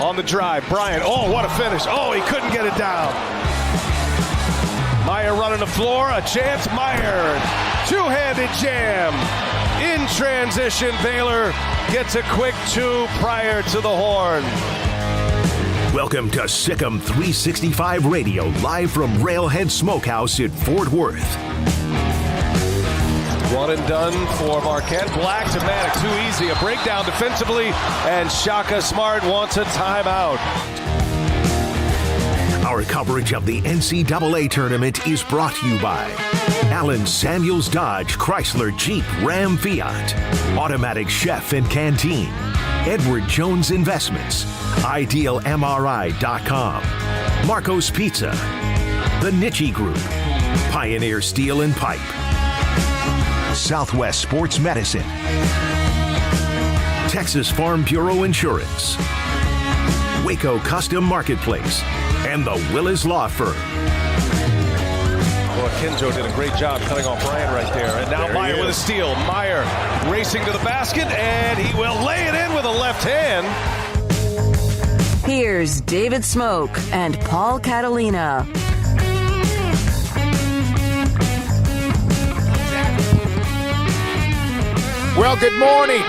On the drive, Bryant. Oh, what a finish. Oh, he couldn't get it down. Meyer running the floor. A chance. Meyer. Two-handed jam. In transition, Baylor gets a quick two prior to the horn. Welcome to Sikkim 365 Radio, live from Railhead Smokehouse in Fort Worth. One and done for Marquette. Black to Maddox, too easy. A breakdown defensively, and Shaka Smart wants a timeout. Our coverage of the NCAA tournament is brought to you by Allen Samuels Dodge Chrysler Jeep Ram Fiat, Automatic Chef and Canteen, Edward Jones Investments, IdealMRI.com, Marco's Pizza, The Nichi Group, Pioneer Steel and Pipe, Southwest Sports Medicine, Texas Farm Bureau Insurance, Waco Custom Marketplace, and the Willis Law Firm. Well, Kenzo did a great job cutting off Bryant right there. And now Meyer with a steal. Meyer racing to the basket, and he will lay it in with a left hand. Here's David Smoak and Paul Catalina. Well, good morning.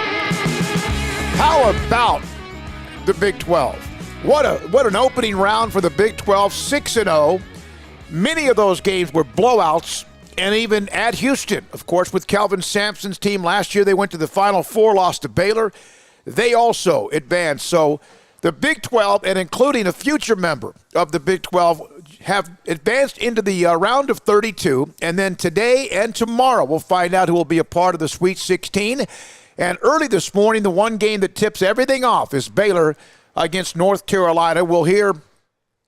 How about the Big 12? What an opening round for the Big 12, 6-0. Many of those games were blowouts, and even at Houston, of course, with Kelvin Sampson's team last year, they went to the Final Four, lost to Baylor. They also advanced. So the Big 12, and including a future member of the Big 12, have advanced into the round of 32. And then today and tomorrow, we'll find out who will be a part of the Sweet 16. And early this morning, the one game that tips everything off is Baylor against North Carolina. We'll hear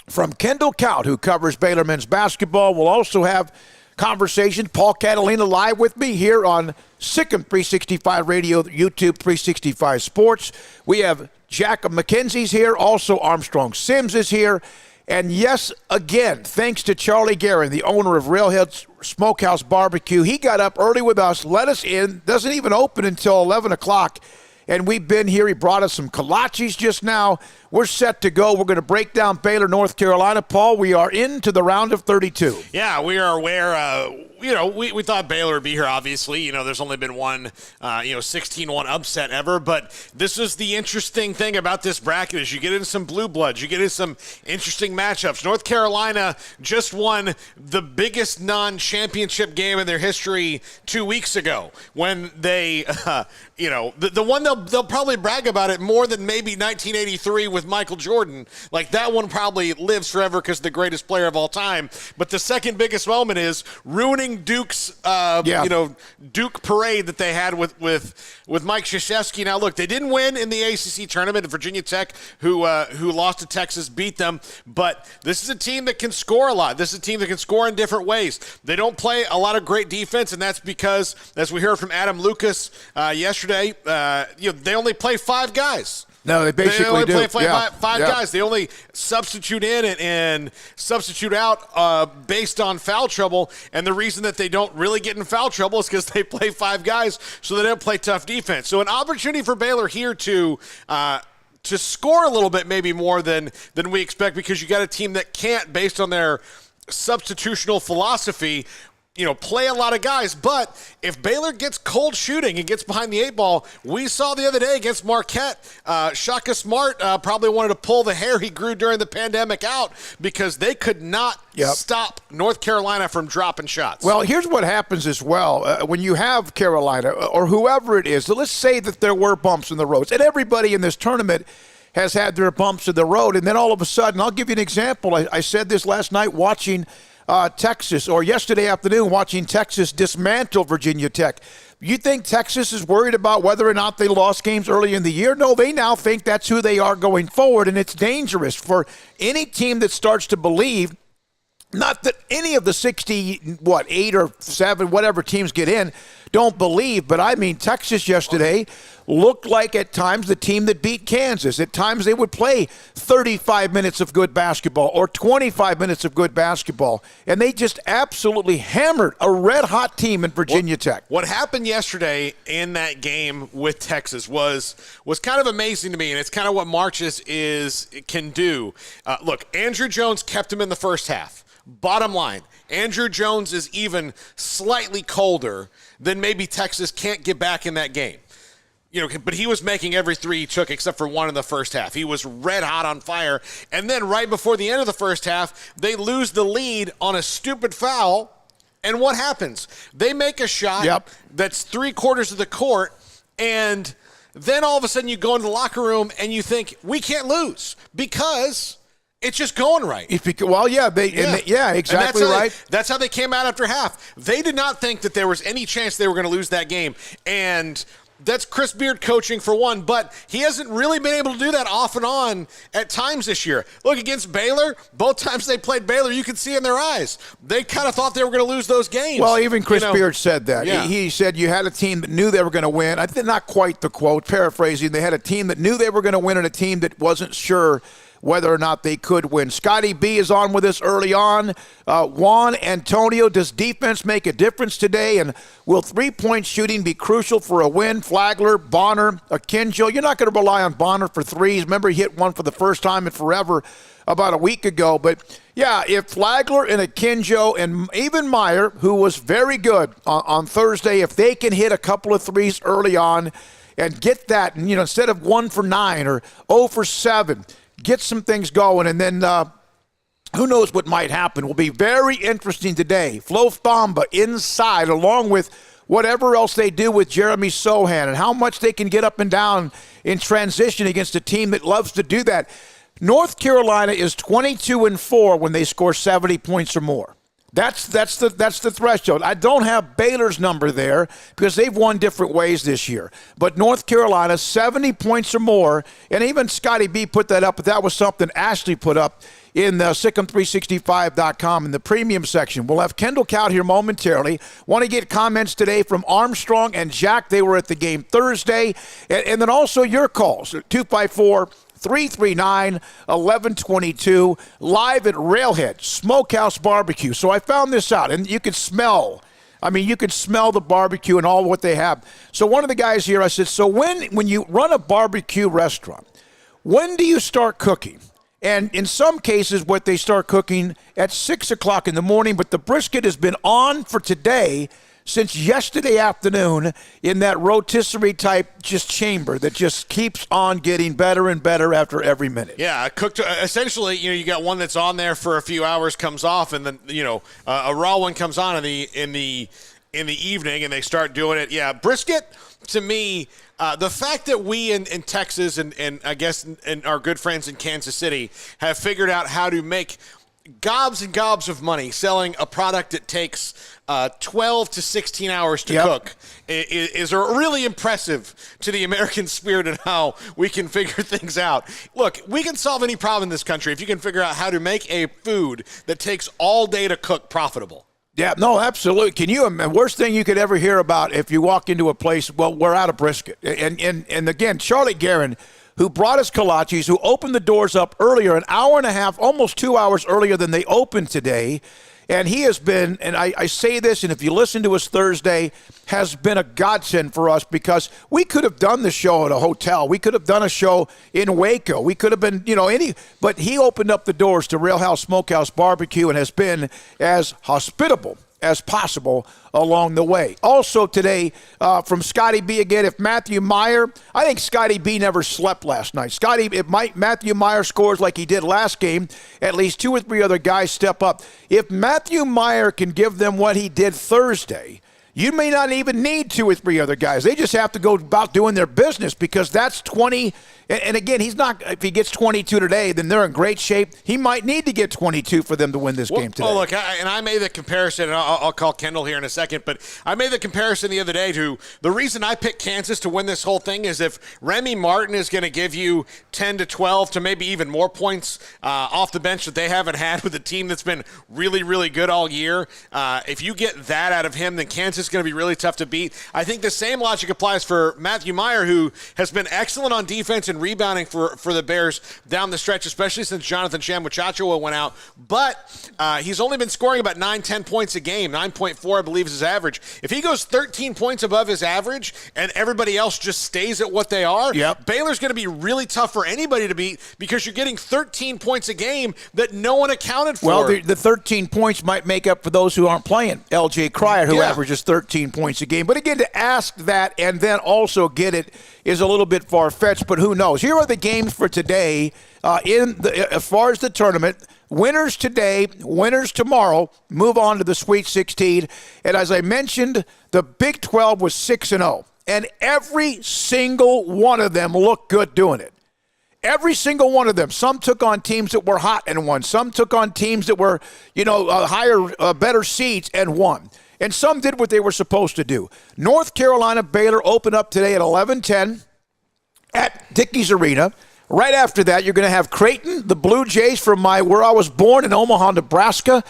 from Kendall Kaut, who covers Baylor men's basketball. We'll also have conversation. Paul Catalina live with me here on Sikkim 365 Radio, YouTube 365 Sports. We have Jack McKenzie's here. Also, Armstrong Sims is here. And yes, again, thanks to Charlie Guerin, the owner of Railhead Smokehouse Barbecue. He got up early with us, let us in, doesn't even open until 11 o'clock. And we've been here. He brought us some kolaches just now. We're set to go. We're going to break down Baylor, North Carolina. Paul, we are into the round of 32. Yeah, we are aware. We thought Baylor would be here, obviously. There's only been one, 16-1 upset ever. But this is the interesting thing about this bracket is you get into some blue bloods. You get into some interesting matchups. North Carolina just won the biggest non-championship game in their history 2 weeks ago when they, the one they'll probably brag about it more than maybe 1983 with Michael Jordan. Like that one probably lives forever because the greatest player of all time. But the second biggest moment is ruining Duke's, Duke parade that they had with Mike Krzyzewski. Now, look, they didn't win in the ACC tournament. Virginia Tech, who lost to Texas, beat them. But this is a team that can score a lot. This is a team that can score in different ways. They don't play a lot of great defense, and that's because, as we heard from Adam Lucas yesterday, they only play five guys. No, they basically play do. Five guys. They only substitute in and substitute out based on foul trouble. And the reason that they don't really get in foul trouble is because they play five guys, so they don't play tough defense. So an opportunity for Baylor here to score a little bit, maybe more than we expect, because you got a team that can't, based on their substitutional philosophy, play a lot of guys. But if Baylor gets cold shooting and gets behind the eight ball, we saw the other day against Marquette, Shaka Smart probably wanted to pull the hair he grew during the pandemic out because they could not stop North Carolina from dropping shots. Well, here's what happens as well. When you have Carolina or whoever it is, so let's say that there were bumps in the roads, and everybody in this tournament has had their bumps in the road, and then all of a sudden, I'll give you an example. I said this last night watching Texas, or yesterday afternoon watching Texas dismantle Virginia Tech. You think Texas is worried about whether or not they lost games early in the year? No, they now think that's who they are going forward, and it's dangerous for any team that starts to believe, not that any of the 8 or 7, whatever teams get in, don't believe, but I mean, Texas yesterday looked like at times the team that beat Kansas. At times they would play 35 minutes of good basketball or 25 minutes of good basketball, and they just absolutely hammered a red-hot team in Virginia Tech. What happened yesterday in that game with Texas was kind of amazing to me, and it's kind of what Marches can do. Look, Andrew Jones kept him in the first half. Bottom line, Andrew Jones is even slightly colder than maybe Texas can't get back in that game. But he was making every three he took except for one in the first half. He was red hot on fire. And then right before the end of the first half, they lose the lead on a stupid foul. And what happens? They make a shot that's 3/4 of the court, and then all of a sudden you go into the locker room and you think, we can't lose because it's just going right. Exactly right. That's how they came out after half. They did not think that there was any chance they were going to lose that game. And that's Chris Beard coaching for one, but he hasn't really been able to do that off and on at times this year. Look, against Baylor, both times they played Baylor, you could see in their eyes. They kind of thought they were going to lose those games. Well, even Chris Beard said that. Yeah. He said you had a team that knew they were going to win. I think not quite the quote, paraphrasing. They had a team that knew they were going to win and a team that wasn't sure whether or not they could win. Scotty B is on with us early on. Juan Antonio, does defense make a difference today? And will three-point shooting be crucial for a win? Flagler, Bonner, Akinjo. You're not going to rely on Bonner for threes. Remember, he hit one for the first time in forever about a week ago. But, yeah, if Flagler and Akinjo and even Meyer, who was very good on Thursday, if they can hit a couple of threes early on and get that, instead of 1 for 9 or 0 for 7, get some things going. And then Who knows what might happen? Will be very interesting today. Flo Thamba inside, along with whatever else they do with Jeremy Sohan and how much they can get up and down in transition against a team that loves to do that. North Carolina is 22-4 when they score 70 points or more. That's the threshold. I don't have Baylor's number there because they've won different ways this year. But North Carolina, 70 points or more, and even Scotty B put that up, but that was something Ashley put up in the Sikkim365.com in the premium section. We'll have Kendall Kaut here momentarily. Want to get comments today from Armstrong and Jack. They were at the game Thursday. And then also your calls, 254-339-1122, live at Railhead Smokehouse Barbecue. So I found this out, and you could smell the barbecue and all what they have. So one of the guys here, I said, so when you run a barbecue restaurant, when do you start cooking? And in some cases, what they start cooking at 6 o'clock in the morning, but the brisket has been on for today since yesterday afternoon in that rotisserie type just chamber that just keeps on getting better and better after every minute. Yeah, cooked essentially, you got one that's on there for a few hours, comes off, and then a raw one comes on in the evening, and they start doing it. Yeah, brisket to me. The fact that we in Texas and I guess and our good friends in Kansas City have figured out how to make gobs and gobs of money selling a product that takes 12 to 16 hours to cook is really impressive to the American spirit and how we can figure things out. Look, we can solve any problem in this country if you can figure out how to make a food that takes all day to cook profitable. Yeah, no, absolutely. Can you imagine? Worst thing you could ever hear about if you walk into a place, well, we're out of brisket. And again, Charlie Guerin, who brought us kolaches, who opened the doors up earlier, an hour and a half, almost 2 hours earlier than they opened today. And he has been, and I say this, and if you listen to us Thursday, has been a godsend for us because we could have done the show at a hotel. We could have done a show in Waco. We could have been, but he opened up the doors to Rail House Smokehouse Barbecue and has been as hospitable as possible along the way. Also today, from Scotty B again, if Matthew Meyer, I think Scotty B never slept last night. Matthew Meyer scores like he did last game, at least 2 or 3 other guys step up. If Matthew Meyer can give them what he did Thursday, you may not even need 2 or 3 other guys. They just have to go about doing their business because that's 20. And again, if he gets 22 today, then they're in great shape. He might need to get 22 for them to win this game today. Oh, look, I made the comparison, and I'll call Kendall here in a second, but I made the comparison the other day to the reason I picked Kansas to win this whole thing is if Remy Martin is going to give you 10 to 12 to maybe even more points off the bench that they haven't had with a team that's been really, really good all year, if you get that out of him, then Kansas is going to be really tough to beat. I think the same logic applies for Matthew Meyer, who has been excellent on defense and rebounding for the Bears down the stretch, especially since Jonathan Shamuchachoa went out. But he's only been scoring about 9-10 points a game. 9.4, I believe, is his average. If he goes 13 points above his average and everybody else just stays at what they are, Baylor's going to be really tough for anybody to beat because you're getting 13 points a game that no one accounted for. Well, the 13 points might make up for those who aren't playing. L.J. Cryer, who averages 13 points a game. But again, to ask that and then also get it is a little bit far-fetched, but who knows? Here are the games for today as far as the tournament. Winners today, winners tomorrow, move on to the Sweet 16. And as I mentioned, the Big 12 was 6-0, and every single one of them looked good doing it. Every single one of them. Some took on teams that were hot and won. Some took on teams that were, higher, better seeds and won. And some did what they were supposed to do. North Carolina, Baylor open up today at 11:10 at Dickies Arena. Right after that, you're going to have Creighton, the Blue Jays from where I was born in Omaha, Nebraska,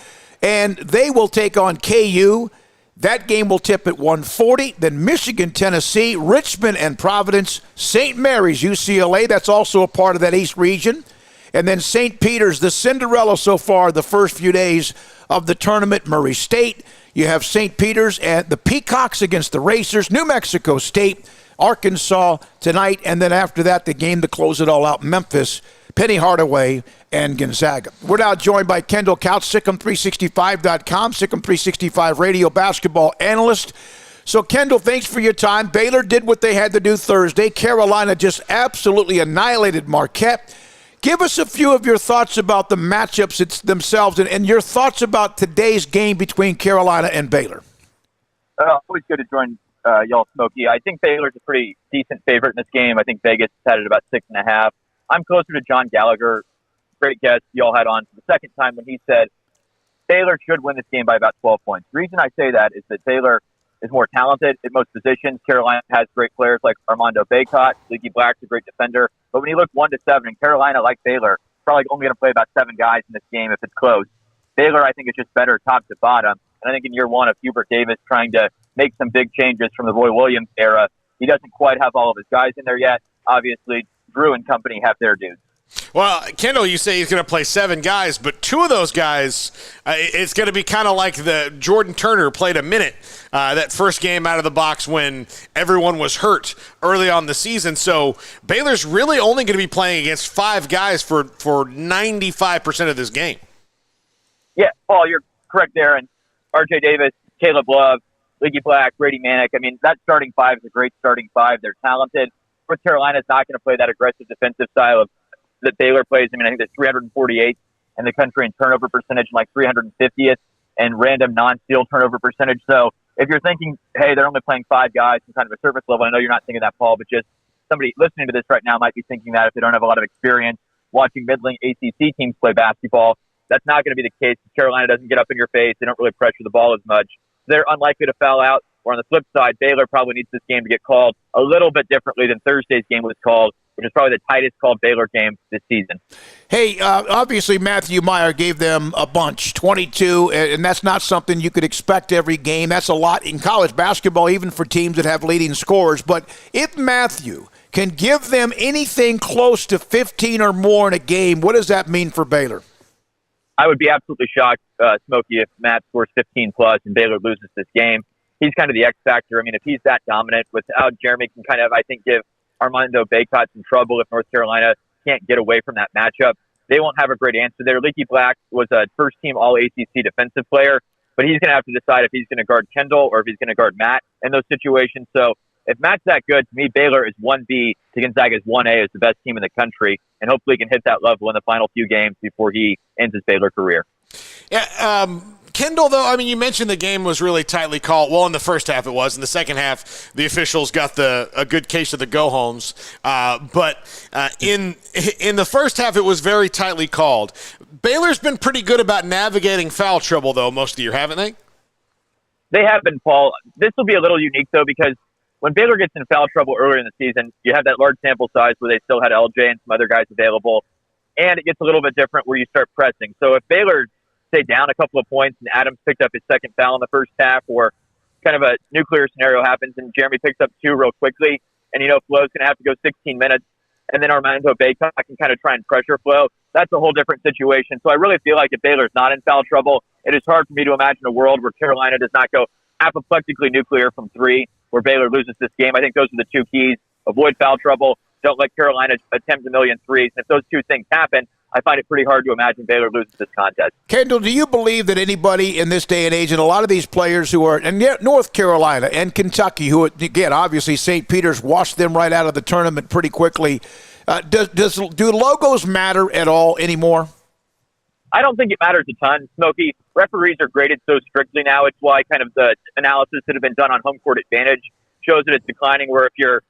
and they will take on KU. That game will tip at 1:40. Then Michigan, Tennessee, Richmond and Providence, St. Mary's, UCLA. That's also a part of that East region. And then St. Peter's, the Cinderella so far, the first few days of the tournament, Murray State. You have St. Peter's and the Peacocks against the Racers, New Mexico State, Arkansas tonight, and then after that, the game to close it all out, Memphis, Penny Hardaway, and Gonzaga. We're now joined by Kendall Kaut, Sikkim365.com, Sikkim365 radio basketball analyst. So, Kendall, thanks for your time. Baylor did what they had to do Thursday. Carolina just absolutely annihilated Marquette. Give us a few of your thoughts about the matchups themselves and your thoughts about today's game between Carolina and Baylor. Always good to join y'all, Smokey. I think Baylor's a pretty decent favorite in this game. I think Vegas had it about 6.5. I'm closer to John Gallagher, great guest y'all had on for the second time when he said Baylor should win this game by about 12 points. The reason I say that is that Baylor is more talented at most positions. Carolina has great players like Armando Bacot. Leaky Black's a great defender. But when you look 1-7, and Carolina, like Baylor, probably only going to play about 7 guys in this game if it's close. Baylor, I think, is just better top to bottom. And I think in year one of Hubert Davis trying to make some big changes from the Roy Williams era, he doesn't quite have all of his guys in there yet. Obviously, Drew and company have their dudes. Well, Kendall, you say he's going to play 7 guys, but 2 of those guys, it's going to be kind of like the Jordan Turner played a minute that first game out of the box when everyone was hurt early on the season. So Baylor's really only going to be playing against 5 guys for 95% of this game. Yeah, Paul, you're correct there. And R.J. Davis, Caleb Love, Leaky Black, Brady Manick. I mean, that starting 5 is a great starting 5. They're talented. North Carolina's not going to play that aggressive defensive style of that Baylor plays. I mean, I think they're 348th in the country in turnover percentage and like 350th in random non-steal turnover percentage. So if you're thinking, hey, they're only playing 5 guys in kind of a surface level, I know you're not thinking that, Paul, but just somebody listening to this right now might be thinking that if they don't have a lot of experience watching middling ACC teams play basketball. That's not going to be the case. Carolina doesn't get up in your face. They don't really pressure the ball as much. They're unlikely to foul out. Or on the flip side, Baylor probably needs this game to get called a little bit differently than Thursday's game was called, which is probably the tightest called Baylor game this season. Hey, obviously Matthew Meyer gave them a bunch, 22, and that's not something you could expect every game. That's a lot in college basketball, even for teams that have leading scorers. But if Matthew can give them anything close to 15 or more in a game, what does that mean for Baylor? I would be absolutely shocked, Smokey, if Matt scores 15-plus and Baylor loses this game. He's kind of the X factor. I mean, if he's that dominant, without Jeremy can kind of, I think, give Armando Bacot some trouble if North Carolina can't get away from that matchup. They won't have a great answer there. Leaky Black was a first-team All-ACC defensive player, but he's going to have to decide if he's going to guard Kendall or if he's going to guard Matt in those situations. So if Matt's that good, to me, Baylor is 1B to Gonzaga's 1A as the best team in the country, and hopefully he can hit that level in the final few games before he ends his Baylor career. Yeah, Kendall, though, I mean, you mentioned the game was really tightly called. Well, in the first half it was. In the second half, the officials got a good case of the go-homes. But in the first half, it was very tightly called. Baylor's been pretty good about navigating foul trouble, though, most of the year, haven't they? They have been, Paul. This will be a little unique, though, because when Baylor gets in foul trouble earlier in the season, you have that large sample size where they still had LJ and some other guys available, and it gets a little bit different where you start pressing. So if Baylor stay down a couple of points and Adams picked up his second foul in the first half, or kind of a nuclear scenario happens and Jeremy picks up 2 real quickly, and Flo's going to have to go 16 minutes, and then Armando Bacot can kind of try and pressure Flo, that's a whole different situation. So I really feel like if Baylor's not in foul trouble, it is hard for me to imagine a world where Carolina does not go apoplectically nuclear from 3, where Baylor loses this game. I think those are the 2 keys. Avoid foul trouble. Don't let Carolina attempt a million threes. And if those 2 things happen, I find it pretty hard to imagine Baylor loses this contest. Kendall, do you believe that anybody in this day and age, and a lot of these players who are, and yet North Carolina and Kentucky, who, again, obviously St. Peter's washed them right out of the tournament pretty quickly, do logos matter at all anymore? I don't think it matters a ton, Smokey. Referees are graded so strictly now. It's why kind of the analysis that have been done on home court advantage shows that it's declining, where if you're,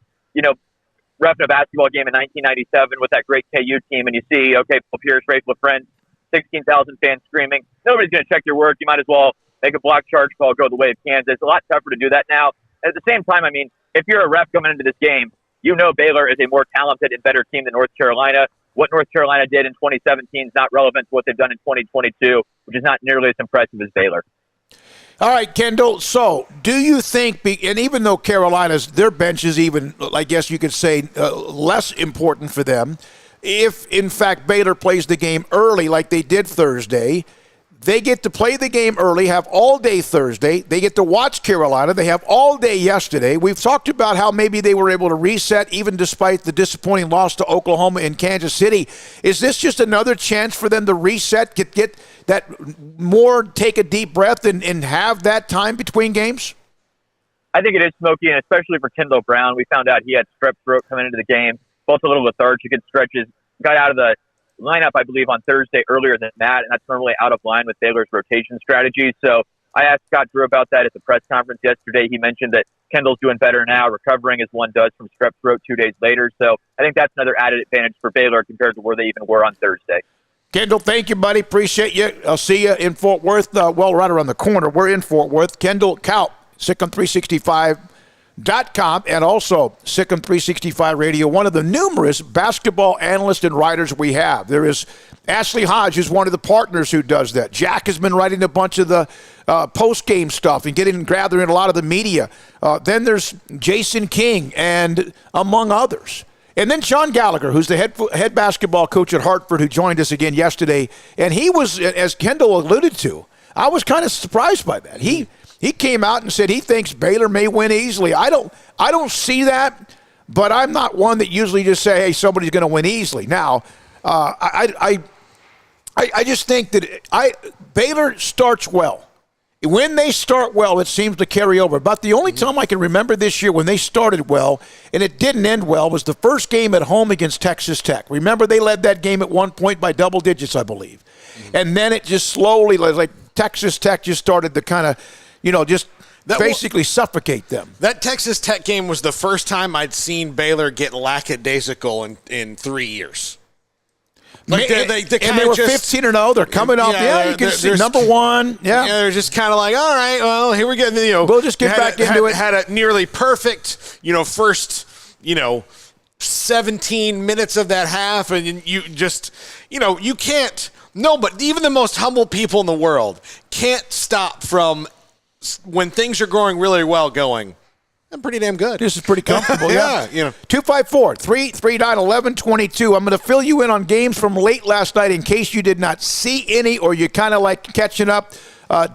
reffing a basketball game in 1997 with that great KU team and you see, okay, Paul Pierce, Rafe LaFrentz, 16,000 fans screaming, nobody's going to check your work. You might as well make a block charge call go the way of Kansas. It's a lot tougher to do that now. And at the same time, I mean, if you're a ref coming into this game, Baylor is a more talented and better team than North Carolina. What North Carolina did in 2017 is not relevant to what they've done in 2022, which is not nearly as impressive as Baylor. All right, Kendall, so do you think, and even though Carolina's, their bench is even, I guess you could say, less important for them, if, in fact, Baylor plays the game early like they did Thursday, they get to play the game early, have all day Thursday. They get to watch Carolina. They have all day yesterday. We've talked about how maybe they were able to reset even despite the disappointing loss to Oklahoma and Kansas City. Is this just another chance for them to reset, get that more, take a deep breath and have that time between games? I think it is, Smokey, and especially for Kendall Brown. We found out he had strep throat coming into the game, felt a little lethargic in stretches, got out of the lineup, I believe, on Thursday earlier than that, and that's normally out of line with Baylor's rotation strategy. So I asked Scott Drew about that at the press conference yesterday. He mentioned that Kendall's doing better now, recovering as one does from strep throat 2 days later. So I think that's another added advantage for Baylor compared to where they even were on Thursday. Kendall, thank you, buddy. Appreciate you. I'll see you in Fort Worth. Right around the corner. We're in Fort Worth. Kendall Kaup, SicEm365.com, and also SicEm365 Radio, one of the numerous basketball analysts and writers we have. There is Ashley Hodge, who's one of the partners who does that. Jack has been writing a bunch of the post-game stuff and gathering a lot of the media. Then there's Jason King, and among others. And then Sean Gallagher, who's the head basketball coach at Hartford, who joined us again yesterday. And he was, as Kendall alluded to, I was kind of surprised by that. He came out and said he thinks Baylor may win easily. I don't see that, but I'm not one that usually just say, hey, somebody's going to win easily. Now, I just think that Baylor starts well. When they start well, it seems to carry over. But the only time I can remember this year when they started well and it didn't end well was the first game at home against Texas Tech. Remember, they led that game at one point by double digits, I believe. And then it just slowly, like Texas Tech just started to kind of, basically suffocate them. That Texas Tech game was the first time I'd seen Baylor get lackadaisical in 3 years. Like and they were 15-0. They're coming off. Yeah, you can see number one. Yeah, they're just kind of like, all right, well, here we go. We'll just get back into it. Had a nearly perfect, first, 17 minutes of that half, and you just, you can't. No, but even the most humble people in the world can't stop from when things are going really well going. I'm pretty damn good. This is pretty comfortable, yeah. 254-339-1122. I'm going to fill you in on games from late last night in case you did not see any or you kind of like catching up.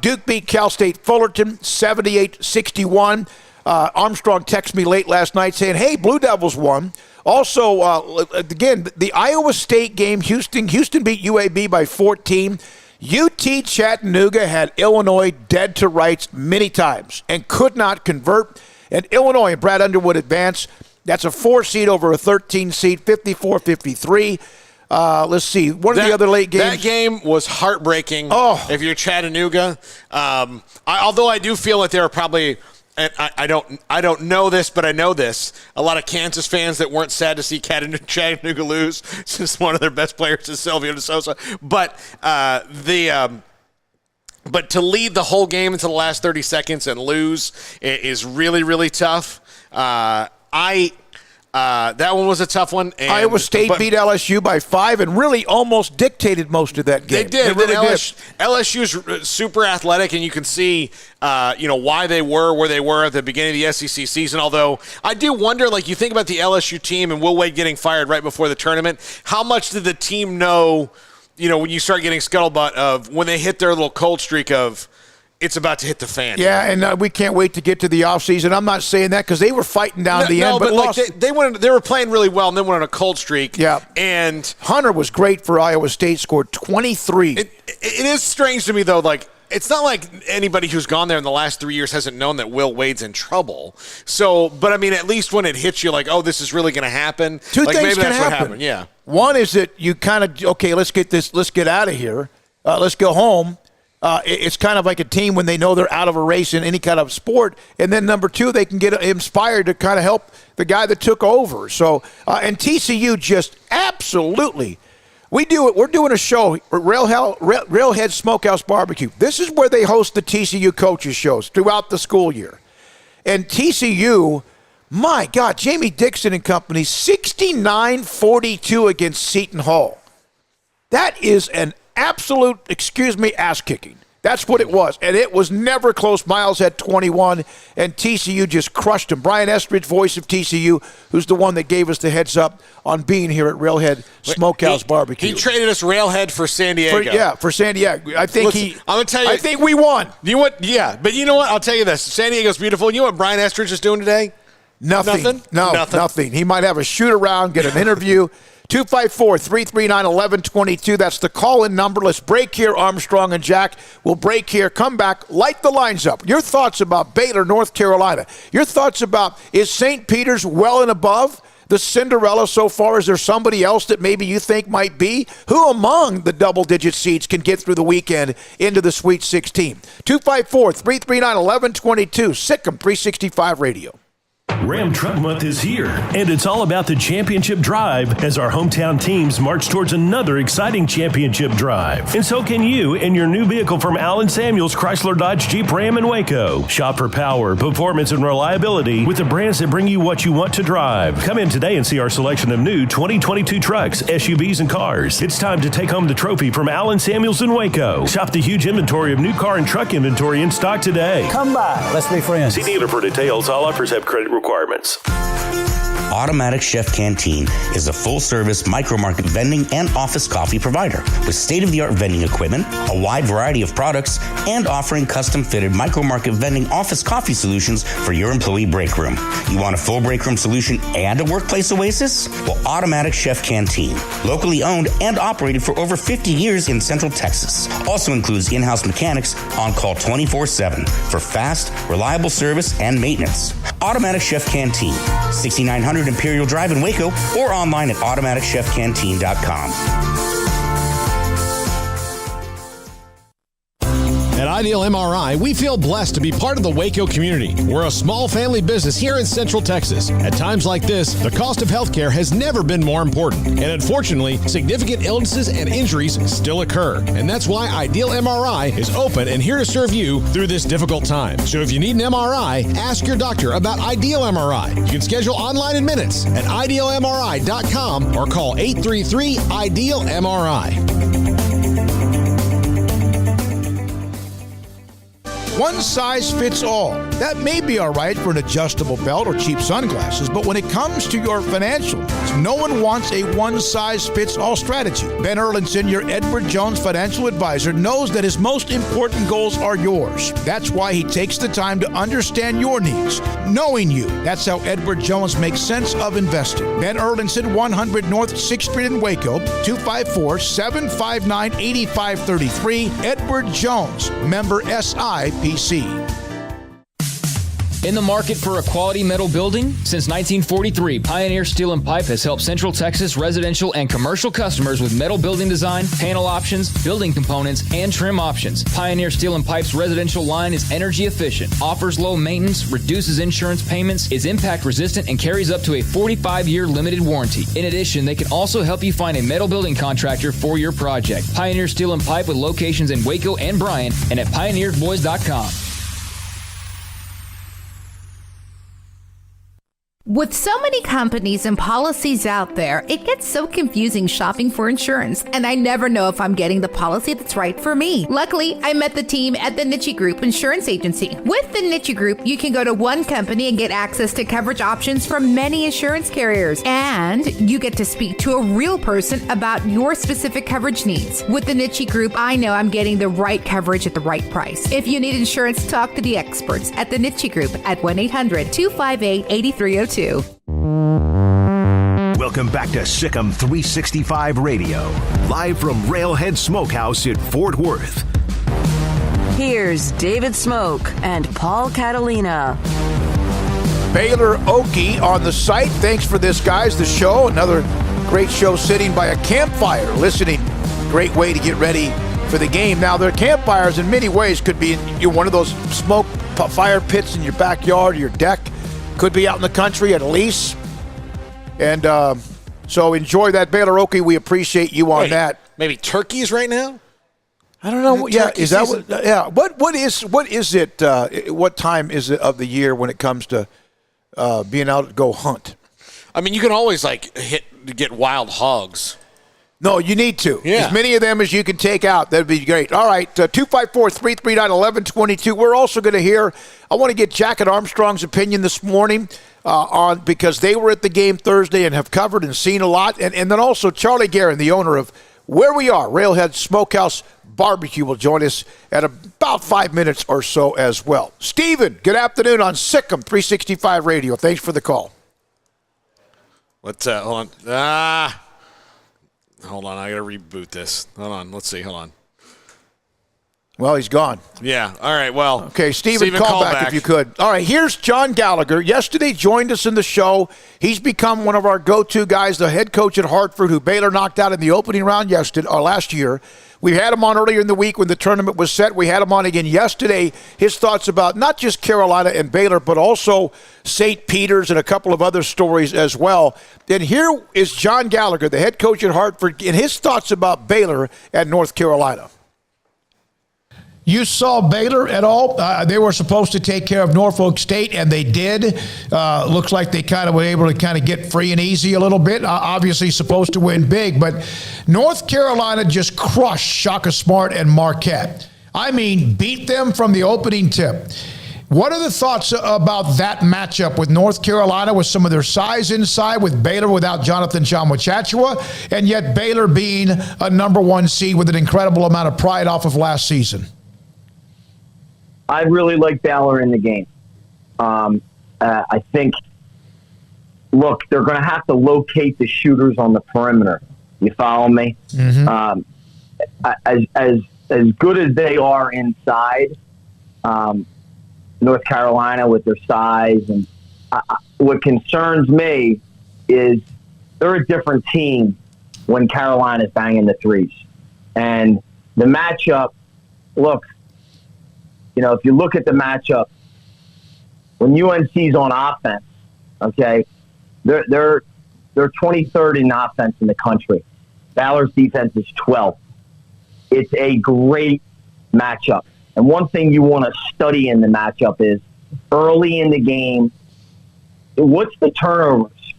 Duke beat Cal State Fullerton 78-61. Armstrong texted me late last night saying, hey, Blue Devils won. Also, again, the Iowa State game, Houston beat UAB by 14. UT Chattanooga had Illinois dead to rights many times and could not convert. And Illinois and Brad Underwood advance. That's a 4 seed over a 13 seed, 54-53. Let's see. What are the other late games? That game was heartbreaking. If you're Chattanooga. Although I do feel like there are probably, and I don't know this, but I know this, a lot of Kansas fans that weren't sad to see Chattanooga lose since one of their best players is Silvio De Sousa. But But to lead the whole game into the last 30 seconds and lose is really, really tough. That one was a tough one. And, Iowa State beat LSU by 5 and really almost dictated most of that game. They did. They really did. LSU's super athletic, and you can see, why they were where they were at the beginning of the SEC season. Although I do wonder, you think about the LSU team and Will Wade getting fired right before the tournament, how much did the team know? When you start getting scuttlebutt of when they hit their little cold streak of it's about to hit the fan. Yeah, and we can't wait to get to the offseason. I'm not saying that because they were fighting down the end, but lost. They were playing really well, and then went on a cold streak. Yeah, and Hunter was great for Iowa State, scored 23. It is strange to me, though, it's not like anybody who's gone there in the last 3 years hasn't known that Will Wade's in trouble. So, but I mean, at least when it hits you, this is really going to happen. Two things maybe can that's happen. What happened. Yeah. One is that you kind of, let's get out of here. Let's go home. It's kind of like a team when they know they're out of a race in any kind of sport. And then number two, they can get inspired to kind of help the guy that took over. So, and TCU just absolutely. We're doing a show, Railhead Smokehouse Barbecue. This is where they host the TCU coaches shows throughout the school year. And TCU, my God, Jamie Dixon and company, 69-42 against Seton Hall. That is an absolute, ass kicking. That's what it was. And it was never close. Miles had 21, and TCU just crushed him. Brian Estridge, voice of TCU, who's the one that gave us the heads up on being here at Railhead Smokehouse Barbecue. He traded us Railhead for San Diego. For San Diego. I'm going to tell you. I think we won. You know what? Yeah, but you know what? I'll tell you this. San Diego's beautiful. You know what Brian Estridge is doing today? Nothing. Nothing. He might have a shoot around, get an interview. 254-339-1122. That's the call-in number. Let's break here, Armstrong and Jack. We'll break here, come back, light the lines up. Your thoughts about Baylor, North Carolina. Your thoughts about, is St. Peter's well and above? the Cinderella so far? Is there somebody else that maybe you think might be? Who among the double-digit seeds can get through the weekend into the Sweet 16? 254-339-1122. Sikkim 365 Radio. Ram Truck Month is here, and it's all about the championship drive as our hometown teams march towards another exciting championship drive. And so can you in your new vehicle from Allen Samuels Chrysler Dodge Jeep Ram in Waco. Shop for power, performance, and reliability with the brands that bring you what you want to drive. Come in today and see our selection of new 2022 trucks, SUVs, and cars. It's time to take home the trophy from Allen Samuels in Waco. Shop the huge inventory of new car and truck inventory in stock today. Come by. Let's be friends. See dealer for details. All offers have credit requirements. Automatic Chef Canteen is a full-service micro-market vending and office coffee provider with state-of-the-art vending equipment, a wide variety of products, and offering custom-fitted micro-market vending office coffee solutions for your employee break room. You want a full break room solution and a workplace oasis? Well, Automatic Chef Canteen, locally owned and operated for over 50 years in Central Texas, also includes in-house mechanics on call 24/7 for fast, reliable service and maintenance. Automatic Chef Canteen, 6900 Imperial Drive in Waco, or online at automaticchefcanteen.com. At Ideal MRI, we feel blessed to be part of the Waco community. We're a small family business here in Central Texas. At times like this, the cost of healthcare has never been more important. And unfortunately, significant illnesses and injuries still occur. And that's why Ideal MRI is open and here to serve you through this difficult time. So if you need an MRI, ask your doctor about Ideal MRI. You can schedule online in minutes at idealmri.com or call 833-IDEAL-MRI. One size fits all. That may be all right for an adjustable belt or cheap sunglasses, but when it comes to your financial needs, no one wants a one-size-fits-all strategy. Ben Erlinson, your Edward Jones financial advisor, knows that his most important goals are yours. That's why he takes the time to understand your needs, knowing you. That's how Edward Jones makes sense of investing. Ben Erlinson, 100 North 6th Street in Waco, 254-759-8533. Edward Jones, member SIPC. In the market for a quality metal building? Since 1943, Pioneer Steel and Pipe has helped Central Texas residential and commercial customers with metal building design, panel options, building components, and trim options. Pioneer Steel and Pipe's residential line is energy efficient, offers low maintenance, reduces insurance payments, is impact resistant, and carries up to a 45-year limited warranty. In addition, they can also help you find a metal building contractor for your project. Pioneer Steel and Pipe with locations in Waco and Bryan and at pioneersboys.com. With so many companies and policies out there, it gets so confusing shopping for insurance, and I never know if I'm getting the policy that's right for me. Luckily, I met the team at the Niche Group Insurance Agency. With the Niche Group, you can go to one company and get access to coverage options from many insurance carriers, and you get to speak to a real person about your specific coverage needs. With the Niche Group, I know I'm getting the right coverage at the right price. If you need insurance, talk to the experts at the Niche Group at 1-800-258-8302. Welcome back to Sikkim 365 Radio, live from Railhead Smokehouse in Fort Worth. Here's David Smoak and Paul Catalina. Baylor Okie on the site. Thanks for this, guys. The show, another great show sitting by a campfire, listening. Great way to get ready for the game. Now, their campfires in many ways could be one of those smoke fire pits in your backyard or your deck. Could be out in the country at a lease. And so enjoy that, Baylor Okie. We appreciate you on that. Maybe turkeys right now? I don't know. Yeah, is that what? Yeah. What is it? What time is it of the year when it comes to being out to go hunt? I mean, you can always get wild hogs. No, you need to. Yeah. As many of them as you can take out. That'd be great. All right, 254-339-1122. We're also going to hear, I want to get Jack and Armstrong's opinion this morning on because they were at the game Thursday and have covered and seen a lot. And then also Charlie Guerin, the owner of Where We Are, Railhead Smokehouse Barbecue, will join us at about 5 minutes or so as well. Steven, good afternoon on Sikkim 365 Radio. Thanks for the call. What's that? Hold on. Hold on, I got to reboot this. Hold on, let's see. Hold on. Well, he's gone. Yeah. All right. Well. Okay, Steven, call back if you could. All right, here's John Gallagher. Yesterday joined us in the show. He's become one of our go-to guys, the head coach at Hartford, who Baylor knocked out in the opening round last year. We had him on earlier in the week when the tournament was set. We had him on again yesterday. His thoughts about not just Carolina and Baylor, but also St. Peter's and a couple of other stories as well. And here is John Gallagher, the head coach at Hartford, and his thoughts about Baylor and North Carolina. You saw Baylor at all? They were supposed to take care of Norfolk State, and they did. Looks like they kind of were able to kind of get free and easy a little bit. Obviously supposed to win big, but North Carolina just crushed Shaka Smart and Marquette. I mean, beat them from the opening tip. What are the thoughts about that matchup with North Carolina, with some of their size inside, with Baylor without Jonathan Tchamwa, and yet Baylor being a number one seed with an incredible amount of pride off of last season? I really like Baylor in the game. I think, look, they're going to have to locate the shooters on the perimeter. You follow me? Mm-hmm. As good as they are inside, North Carolina with their size, and what concerns me is they're a different team when Carolina's banging the threes. And the matchup, look, if you look at the matchup, when UNC's on offense, okay, they're 23rd in offense in the country. Baylor's defense is 12th. It's a great matchup. And one thing you want to study in the matchup is early in the game, what's the turnovers?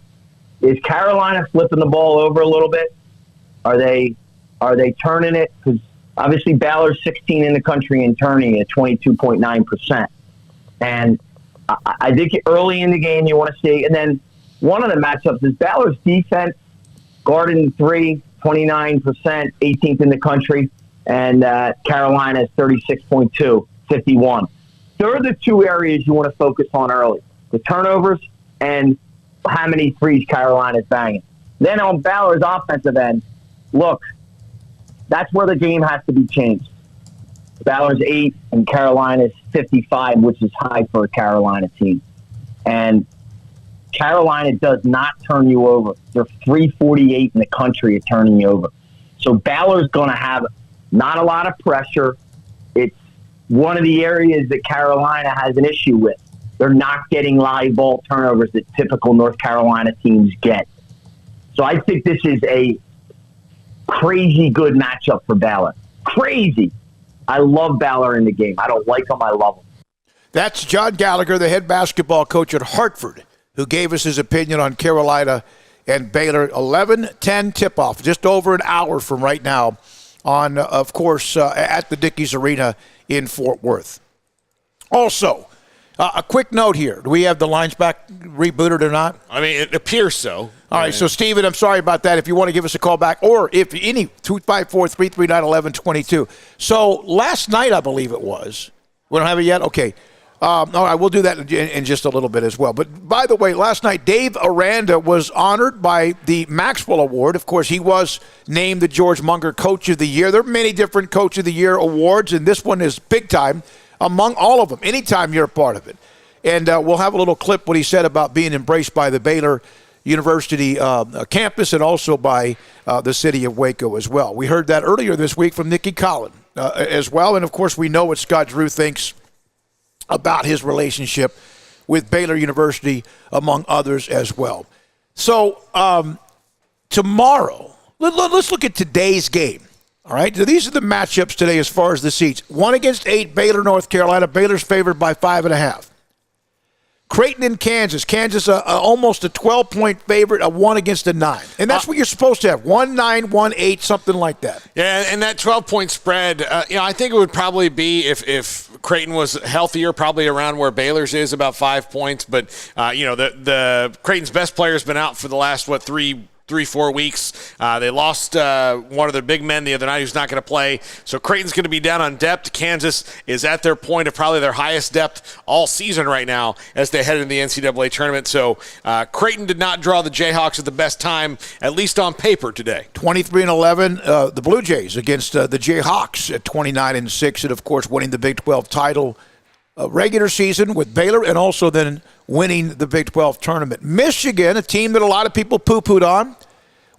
Is Carolina flipping the ball over a little bit? Are they turning it? Because obviously, Baylor's 16 in the country and turning at 22.9%. And I think early in the game you want to see. And then one of the matchups is Baylor's defense, guarding 3, 29%, 18th in the country. And Carolina's 36.2, 51. Those are the two areas you want to focus on early. The turnovers and how many threes Carolina's banging. Then on Baylor's offensive end, look, that's where the game has to be changed. Baylor's 8 and Carolina's 55, which is high for a Carolina team. And Carolina does not turn you over. They're 348 in the country at turning you over. So Baylor's going to have not a lot of pressure. It's one of the areas that Carolina has an issue with. They're not getting live ball turnovers that typical North Carolina teams get. So I think this is a crazy good matchup for Baylor. Crazy. I love Baylor in the game. I don't like them. I love them. That's John Gallagher, the head basketball coach at Hartford, who gave us his opinion on Carolina and Baylor. 11:10 tip-off, just over an hour from right now on, of course, at the Dickies Arena in Fort Worth. Also, a quick note here. Do we have the lines back rebooted or not? I mean, it appears so. All right, so, Steven, I'm sorry about that. If you want to give us a call back, or if any, 254-339-1122. So last night, I believe it was. We don't have it yet? Okay. All right, we'll do that in just a little bit as well. But, by the way, last night, Dave Aranda was honored by the Maxwell Award. Of course, he was named the George Munger Coach of the Year. There are many different Coach of the Year awards, and this one is big time among all of them, anytime you're a part of it. And we'll have a little clip what he said about being embraced by the Baylor University campus and also by the city of Waco as well. We heard that earlier this week from Nikki Collin as well. And, of course, we know what Scott Drew thinks about his relationship with Baylor University, among others as well. So tomorrow, let's look at today's game. All right, so these are the matchups today as far as the seats. 1 against 8, Baylor, North Carolina. Baylor's favored by 5.5. Creighton and Kansas. Kansas almost a 12-point favorite, a 1 against a 9. And that's what you're supposed to have, 1-9, 1-8, something like that. Yeah, and that 12-point spread, I think it would probably be if Creighton was healthier, probably around where Baylor's is, about 5 points. But, the Creighton's best player has been out for the last, 3 3-4 weeks. They lost one of their big men the other night who's not going to play. So Creighton's going to be down on depth. Kansas is at their point of probably their highest depth all season right now as they head into the NCAA tournament. So Creighton did not draw the Jayhawks at the best time, at least on paper today. 23-11, the Blue Jays against the Jayhawks at 29-6, and of course winning the Big 12 title regular season with Baylor, and also then winning the Big 12 tournament. Michigan, a team that a lot of people poo-pooed on,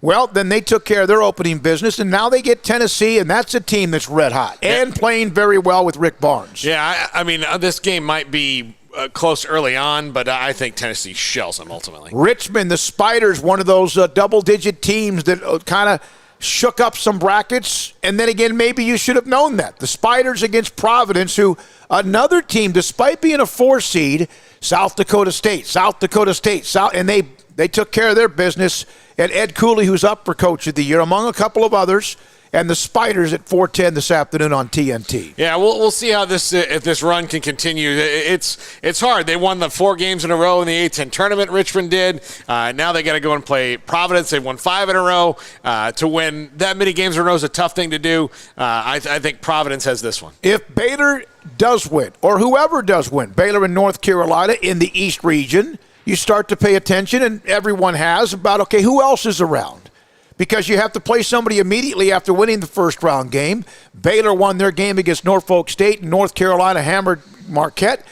well, then they took care of their opening business, and now they get Tennessee, and that's a team that's red hot and playing very well with Rick Barnes. Yeah, I mean, this game might be close early on, but I think Tennessee shells them ultimately. Richmond, the Spiders, one of those double-digit teams that kind of shook up some brackets, and then again, maybe you should have known that. The Spiders against Providence, who another team, despite being a 4 seed, South Dakota State, and they took care of their business. And Ed Cooley, who's up for Coach of the Year, among a couple of others, and the Spiders at 4:10 this afternoon on TNT. Yeah, we'll see how if this run can continue. It's hard. They won the 4 games in a row in the A-10 tournament. Richmond did. Now they got to go and play Providence. They've won 5 in a row. To win that many games in a row is a tough thing to do. I think Providence has this one. If Baylor does win, or whoever does win, Baylor in North Carolina in the East region, you start to pay attention, and everyone has, about, okay, who else is around? Because you have to play somebody immediately after winning the first round game. Baylor won their game against Norfolk State, and North Carolina hammered Marquette.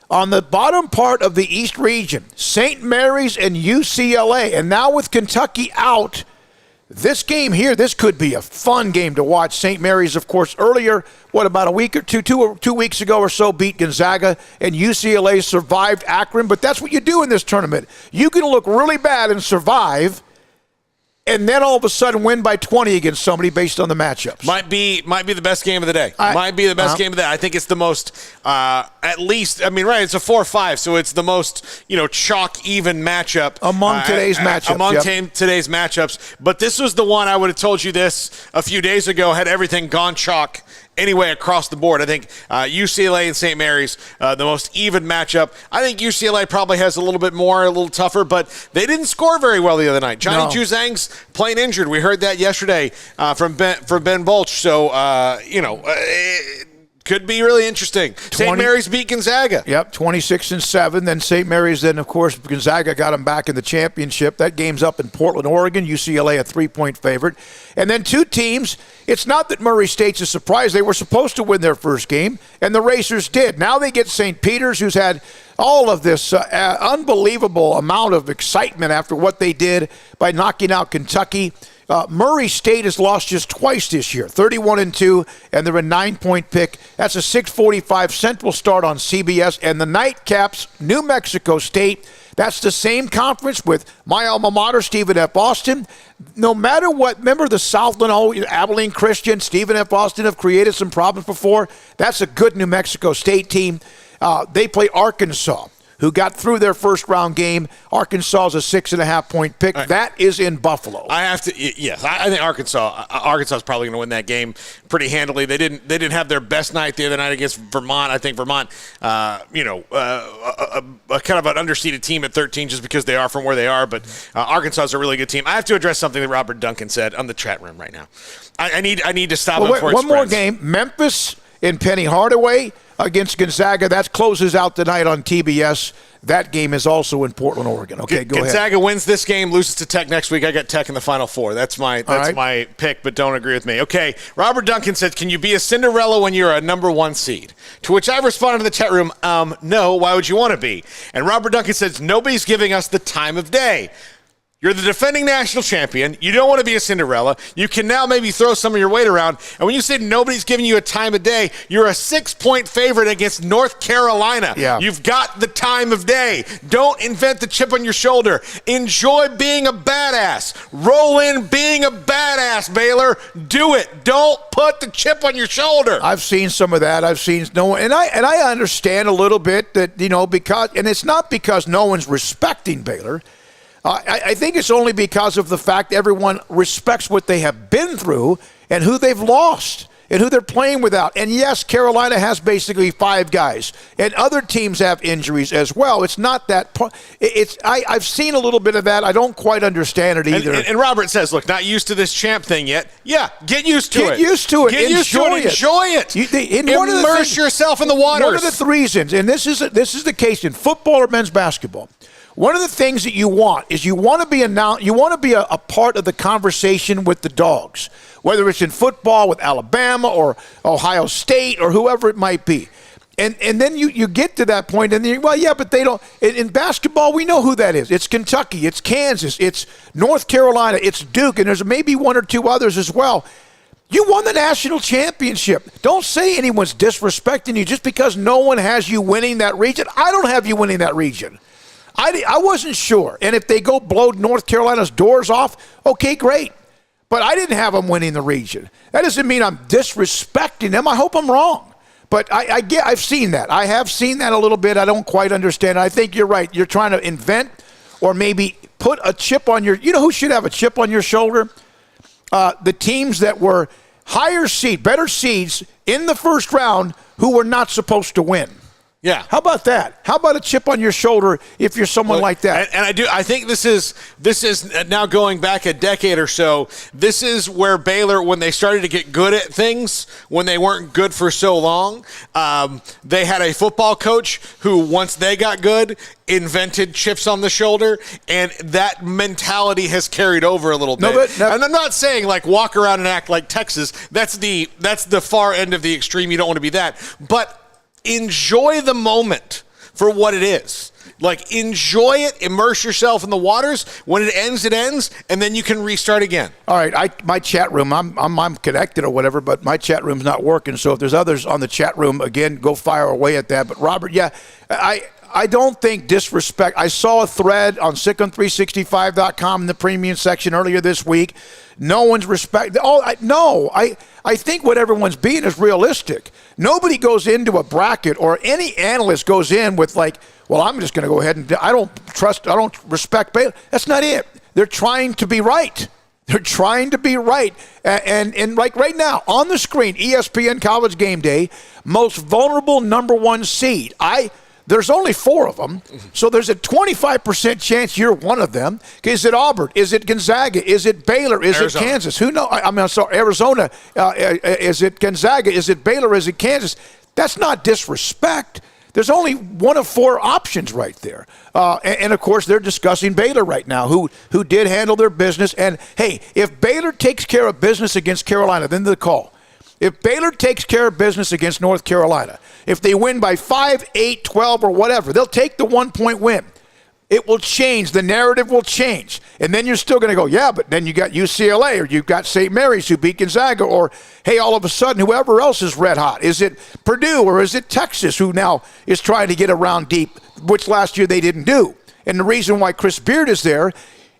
On the bottom part of the East region, St. Mary's and UCLA. And now with Kentucky out, this game here, this could be a fun game to watch. St. Mary's, of course, earlier, about a week or two weeks ago or so, beat Gonzaga, and UCLA survived Akron. But that's what you do in this tournament. You can look really bad and survive, and then all of a sudden win by 20 against somebody based on the matchups. Might be the best game of the day. Might be the best game of the day. I think it's the most, at least, I mean, right, it's a 4-5, so it's the most, chalk even matchup. Among today's matchups. Today's matchups. But this was the one I would have told you this a few days ago, had everything gone chalk anyway across the board. I think UCLA and St. Mary's, the most even matchup. I think UCLA probably has a little bit more, a little tougher, but they didn't score very well the other night. Johnny Juzang's playing injured. We heard that yesterday from Ben Bulch. So, it could be really interesting. St. Mary's beat Gonzaga. Yep, 26-7. Then St. Mary's, then, of course, Gonzaga got them back in the championship. That game's up in Portland, Oregon. UCLA a 3-point favorite. And then 2 teams, it's not that Murray State's a surprise. They were supposed to win their first game, and the Racers did. Now they get St. Peter's, who's had all of this unbelievable amount of excitement after what they did by knocking out Kentucky. Murray State has lost just twice this year, 31-2, and they're a 9-point pick. That's a 6:45 Central start on CBS. And the nightcaps, New Mexico State. That's the same conference with my alma mater, Stephen F. Austin. No matter what, remember the Southland, Abilene Christian, Stephen F. Austin have created some problems before. That's a good New Mexico State team. They play Arkansas, who got through their first round game. Arkansas is a 6.5-point pick. Right. That is in Buffalo. I think Arkansas is probably going to win that game pretty handily. They didn't have their best night the other night against Vermont. I think Vermont, a kind of an underseeded team at 13 just because they are from where they are. But Arkansas is a really good team. I have to address something that Robert Duncan said on the chat room right now. I need to stop him before it one spreads. More game. Memphis in Penny Hardaway against Gonzaga. That closes out tonight on TBS. That game is also in Portland, Oregon. Okay, go ahead. Gonzaga wins this game, loses to Tech next week. I got Tech in the Final Four. That's my pick, but don't agree with me. Okay, Robert Duncan said, can you be a Cinderella when you're a number 1 seed? To which I responded in the chat room, no, why would you want to be? And Robert Duncan says, nobody's giving us the time of day. You're the defending national champion. You don't want to be a Cinderella. You can now maybe throw some of your weight around. And when you say nobody's giving you a time of day, you're a 6-point favorite against North Carolina. Yeah. You've got the time of day. Don't invent the chip on your shoulder. Enjoy being a badass. Roll in being a badass, Baylor. Do it. Don't put the chip on your shoulder. I've seen some of that. I've seen no one, and I understand a little bit that, because, and it's not because no one's respecting Baylor. I think it's only because of the fact everyone respects what they have been through and who they've lost. and who they're playing without. And yes, Carolina has basically 5 guys, and other teams have injuries as well. It's not that. I've seen a little bit of that. I don't quite understand it either. And Robert says, look, not used to this champ thing yet. Yeah, get used to it. Get used to it. Get used to it. Enjoy it. Immerse yourself in the waters. One of the reasons, and this is the case in football or men's basketball. One of the things that you want is you want to be a part of the conversation with the dogs, whether it's in football with Alabama or Ohio State or whoever it might be. And then you get to that point, and but they don't. In basketball, we know who that is. It's Kentucky, it's Kansas, it's North Carolina, it's Duke, and there's maybe 1 or 2 others as well. You won the national championship. Don't say anyone's disrespecting you just because no one has you winning that region. I don't have you winning that region. I wasn't sure. And if they go blow North Carolina's doors off, okay, great. But I didn't have them winning the region. That doesn't mean I'm disrespecting them. I hope I'm wrong. But I've seen that. I have seen that a little bit. I don't quite understand. I think you're right. You're trying to invent or maybe put a chip on your – you know who should have a chip on your shoulder? The teams that were better seeds in the first round who were not supposed to win. Yeah. How about that? How about a chip on your shoulder if you're someone like that? And I think this is now going back a decade or so. This is where Baylor, when they started to get good at things, when they weren't good for so long, they had a football coach who, once they got good, invented chips on the shoulder, and that mentality has carried over a little bit. And I'm not saying like walk around and act like Texas. That's the far end of the extreme. You don't want to be that, but enjoy the moment for what it is. Like, enjoy it, immerse yourself in the waters. When it ends, and then you can restart again. All right, my chat room, I'm connected or whatever, but my chat room's not working. So if there's others on the chat room, again, go fire away at that. But Robert, I don't think disrespect. I saw a thread on SicEm365.com in the premium section earlier this week. No one's respect. I think what everyone's being is realistic. Nobody goes into a bracket, or any analyst goes in with like, well, I'm just going to go ahead and I don't respect Baylor. That's not it. They're trying to be right. They're trying to be right. And like right now on the screen, ESPN College Game Day, most vulnerable number 1 seed. There's only 4 of them, so there's a 25% chance you're one of them. Is it Auburn? Is it Gonzaga? Is it Baylor? Is it Kansas? Who knows? I'm sorry, Arizona. Is it Gonzaga? Is it Baylor? Is it Kansas? That's not disrespect. There's only 1 of 4 options right there. And of course, they're discussing Baylor right now, who did handle their business. And, hey, if Baylor takes care of business against Carolina, then the call. If Baylor takes care of business against North Carolina, if they win by 5, 8, 12, or whatever, they'll take the 1-point win. It will change. The narrative will change. And then you're still going to go, yeah, but then you got UCLA, or you've got St. Mary's who beat Gonzaga, or, hey, all of a sudden, whoever else is red hot. Is it Purdue, or is it Texas, who now is trying to get around deep, which last year they didn't do? And the reason why Chris Beard is there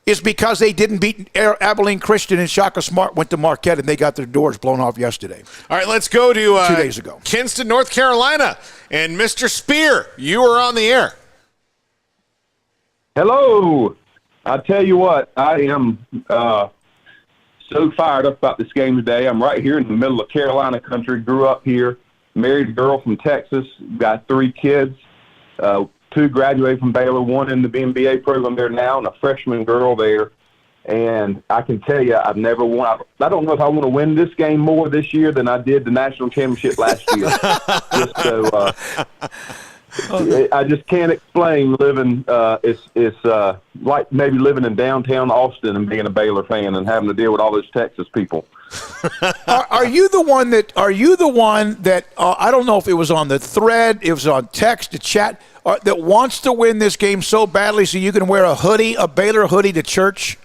is because they didn't beat Abilene Christian, and Shaka Smart went to Marquette, and they got their doors blown off yesterday. All right, let's go to 2 days ago. Kinston, North Carolina. And Mr. Spear, you are on the air. Hello. I tell you what, I am so fired up about this game today. I'm right here in the middle of Carolina country, grew up here, married a girl from Texas, got 3 kids. 2 graduated from Baylor, 1 in the MBA program there now, and a freshman girl there. And I can tell you, I've never won. I don't know if I want to win this game more this year than I did the national championship last year. I just can't explain living. It's like maybe living in downtown Austin and being a Baylor fan and having to deal with all those Texas people. Are you the one that I don't know if it was on the thread, it was on text, the chat, that wants to win this game so badly so you can wear a Baylor hoodie to church?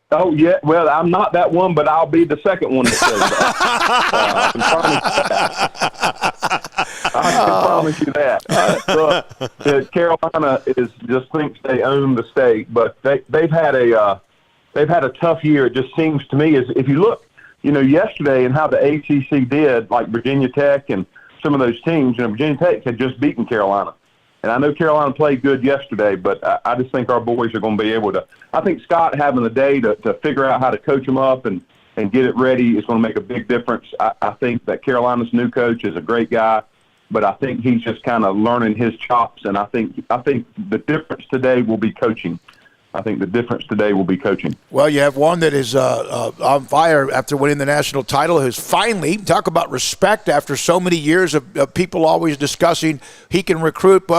Oh, yeah. Well, I'm not that one, but I'll be the second one that says that. I can promise you that. Look, Carolina just thinks they own the state, but they've had a tough year. It just seems to me, as if you look, yesterday and how the ACC did, like Virginia Tech and some of those teams. Virginia Tech had just beaten Carolina. And I know Carolina played good yesterday, but I just think our boys are going to be able to – I think Scott having the day to figure out how to coach them up and and get it ready is going to make a big difference. I think that Carolina's new coach is a great guy, but I think he's just kind of learning his chops, and I think the difference today will be coaching. Well, you have one that is on fire after winning the national title, who's finally, talk about respect after so many years of people always discussing he can recruit,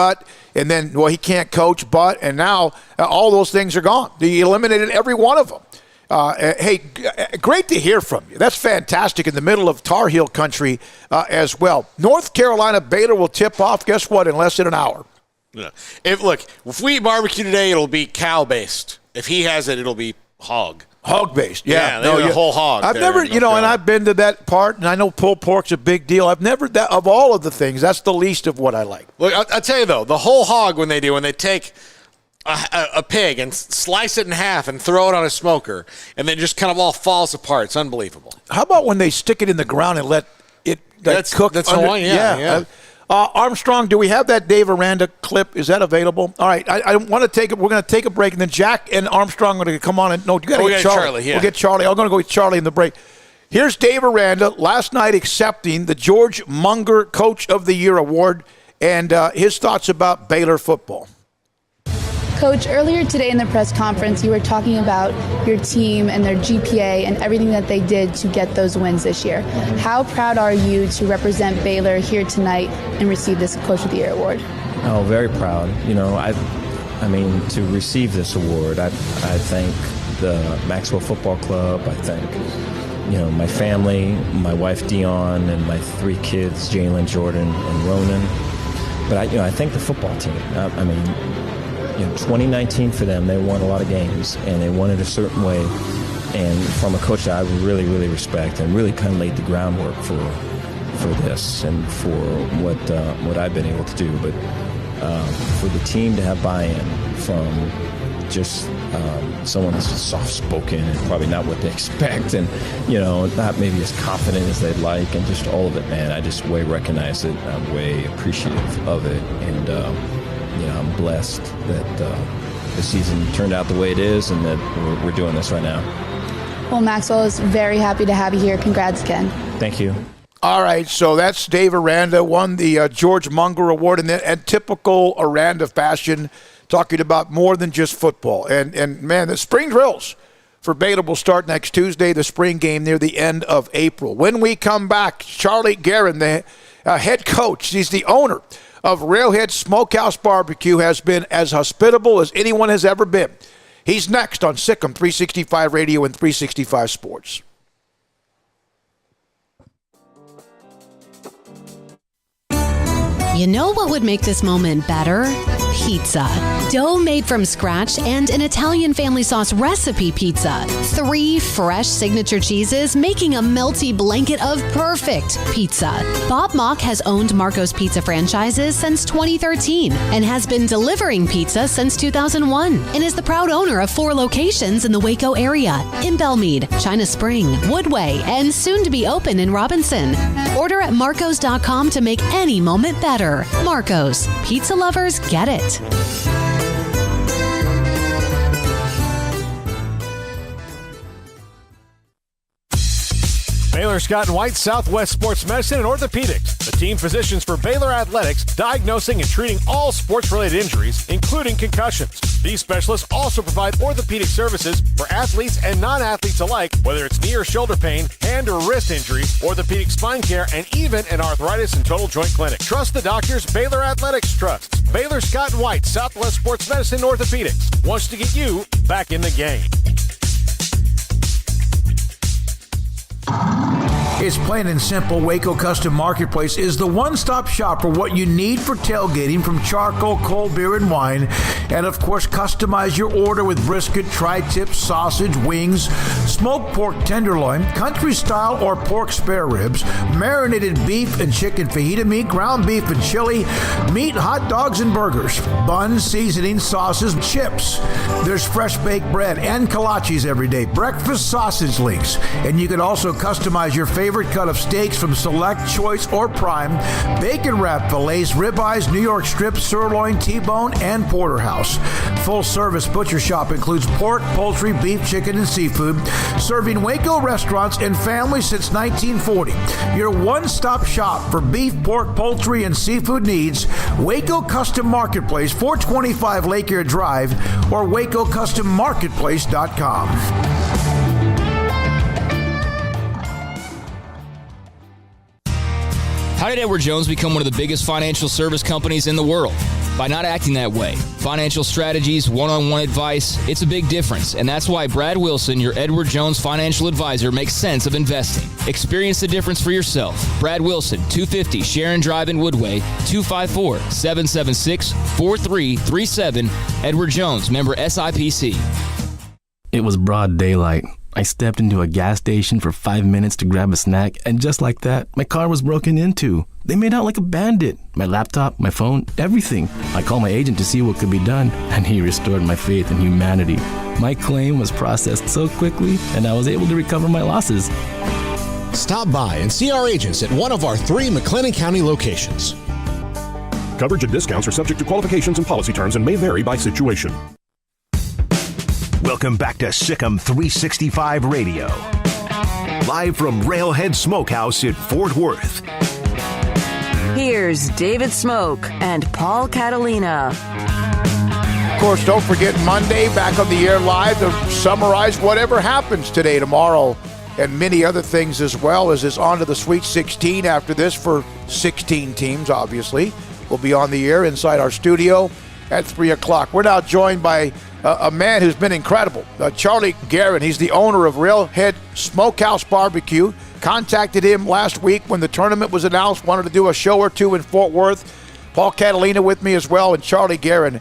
and then, he can't coach, and now all those things are gone. He eliminated every one of them. Hey, great to hear from you. That's fantastic in the middle of Tar Heel country as well. North Carolina Baylor will tip off, guess what, in less than an hour. Yeah. If we eat barbecue today, it'll be cow-based. If he has it, it'll be hog. Hog-based, yeah. The whole hog. I've never, and I've been to that part, and I know pulled pork's a big deal. I've never, of all of the things, that's the least of what I like. Look, I'll tell you, though, the whole hog, when they take a pig and slice it in half and throw it on a smoker, and then just kind of all falls apart. It's unbelievable. How about when they stick it in the ground and let it cook? That's Hawaiian, yeah. Armstrong, do we have that Dave Aranda clip? Is that available? All right, I want to take it. We're going to take a break, and then Jack and Armstrong are going to come on. You got to get Charlie. Yeah. We'll get Charlie. I'm going to go with Charlie in the break. Here's Dave Aranda last night accepting the George Munger Coach of the Year award and his thoughts about Baylor football. Coach, earlier today in the press conference, you were talking about your team and their GPA and everything that they did to get those wins this year. How proud are you to represent Baylor here tonight and receive this Coach of the Year award? Oh, very proud. I mean, to receive this award, I thank the Maxwell Football Club. I thank, my family, my wife Dion, and my 3 kids, Jalen, Jordan, and Ronan. But I thank the football team. 2019 for them, they won a lot of games, and they won it a certain way. And from a coach that I really, really respect, and really kind of laid the groundwork for this and for what I've been able to do. But for the team to have buy-in from just someone that's soft-spoken and probably not what they expect, and not maybe as confident as they'd like, and just all of it, man, I just way recognize it. I'm way appreciative of it, and I'm blessed that the season turned out the way it is, and that we're doing this right now. Well, Maxwell is very happy to have you here. Congrats again. Thank you. All right, so that's Dave Aranda, won the George Munger Award in typical Aranda fashion, talking about more than just football. And man, the spring drills for Baylor will start next Tuesday, the spring game near the end of April. When we come back, Charlie Guerin, the head coach, he's the owner of Railhead Smokehouse Barbecue, has been as hospitable as anyone has ever been. He's next on Sikkim 365 Radio and 365 Sports. You know what would make this moment better? Pizza. Dough made from scratch and an Italian family sauce recipe pizza. 3 fresh signature cheeses making a melty blanket of perfect pizza. Bob Mock has owned Marco's Pizza franchises since 2013 and has been delivering pizza since 2001 and is the proud owner of 4 locations in the Waco area, in Belmead, China Spring, Woodway, and soon to be open in Robinson. Order at marcos.com to make any moment better. Marco's. Pizza lovers get it. Baylor Scott & White, Southwest Sports Medicine and Orthopedics, the team physicians for Baylor Athletics, diagnosing and treating all sports-related injuries, including concussions. These specialists also provide orthopedic services for athletes and non-athletes alike, whether it's knee or shoulder pain, hand or wrist injuries, orthopedic spine care, and even an arthritis and total joint clinic. Trust the doctors Baylor Athletics trusts. Baylor Scott & White, Southwest Sports Medicine and Orthopedics wants to get you back in the game. It's plain and simple. Waco Custom Marketplace is the one-stop shop for what you need for tailgating, from charcoal, cold beer, and wine. And, of course, customize your order with brisket, tri-tip, sausage, wings, smoked pork tenderloin, country-style or pork spare ribs, marinated beef and chicken fajita meat, ground beef and chili, meat, hot dogs, and burgers, buns, seasoning, sauces, chips. There's fresh baked bread and kolaches every day, breakfast sausage links. And you can also customize your favorite favorite cut of steaks from Select, Choice, or Prime, bacon-wrapped fillets, ribeyes, New York strip, sirloin, T-bone, and porterhouse. Full-service butcher shop includes pork, poultry, beef, chicken, and seafood, serving Waco restaurants and families since 1940. Your one-stop shop for beef, pork, poultry, and seafood needs, Waco Custom Marketplace, 425 Lake Erie Drive, or WacoCustomMarketplace.com. How did Edward Jones become one of the biggest financial service companies in the world? By not acting that way. Financial strategies, one-on-one advice, it's a big difference. And that's why Brad Wilson, your Edward Jones financial advisor, makes sense of investing. Experience the difference for yourself. Brad Wilson, 250 Sharon Drive in Woodway, 254-776-4337. Edward Jones, member SIPC. It was broad daylight. I stepped into a gas station for 5 minutes to grab a snack, and just like that, my car was broken into. They made out like a bandit. My laptop, my phone, everything. I called my agent to see what could be done, and he restored my faith in humanity. My claim was processed so quickly, and I was able to recover my losses. Stop by and see our agents at one of our 3 McLennan County locations. Coverage and discounts are subject to qualifications and policy terms and may vary by situation. Welcome back to Sikkim 365 Radio. Live from Railhead Smokehouse in Fort Worth. Here's David Smoak and Paul Catalina. Of course, don't forget Monday, back on the air live to summarize whatever happens today, tomorrow, and many other things as well, as it's on to the Sweet 16 after this for 16 teams, obviously. We'll be on the air inside our studio at 3 o'clock. We're now joined by a man who's been incredible, Charlie Guerin. He's the owner of Railhead Smokehouse Barbecue. Contacted him last week when the tournament was announced, wanted to do a show or two in Fort Worth. Paul Catalina with me as well, and Charlie Guerin,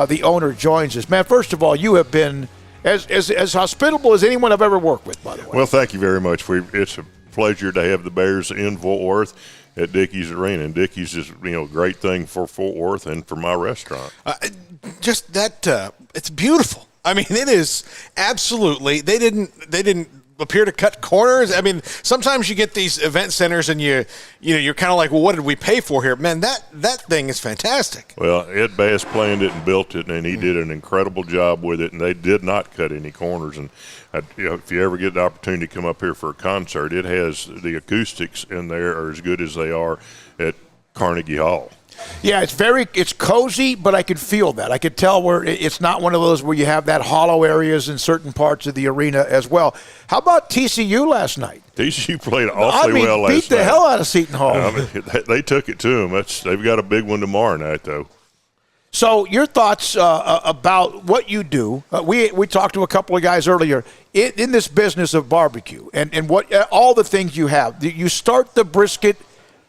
the owner, joins us. Man, first of all, you have been as hospitable as anyone I've ever worked with, by the way. Well, thank you very much. It's a pleasure to have the Bears in Fort Worth at Dickey's Arena, and Dickey's is a great thing for Fort Worth and for my restaurant. Just that it's beautiful. I mean, it is absolutely. They didn't appear to cut corners. I mean, sometimes you get these event centers and you're kind of like, well, what did we pay for here? Man, that thing is fantastic. Well, Ed Bass planned it and built it, and he did an incredible job with it, and they did not cut any corners. And if you ever get the opportunity to come up here for a concert, it has the acoustics in there are as good as they are at Carnegie Hall. Yeah, it's cozy, but I could feel that. I could tell where it's not one of those where you have that hollow areas in certain parts of the arena as well. How about TCU last night? TCU played awfully well last night. Beat the hell out of Seton Hall. They took it to them. They've got a big one tomorrow night, though. So your thoughts about what you do. We talked to a couple of guys earlier in this business of barbecue and what all the things you have. You start the brisket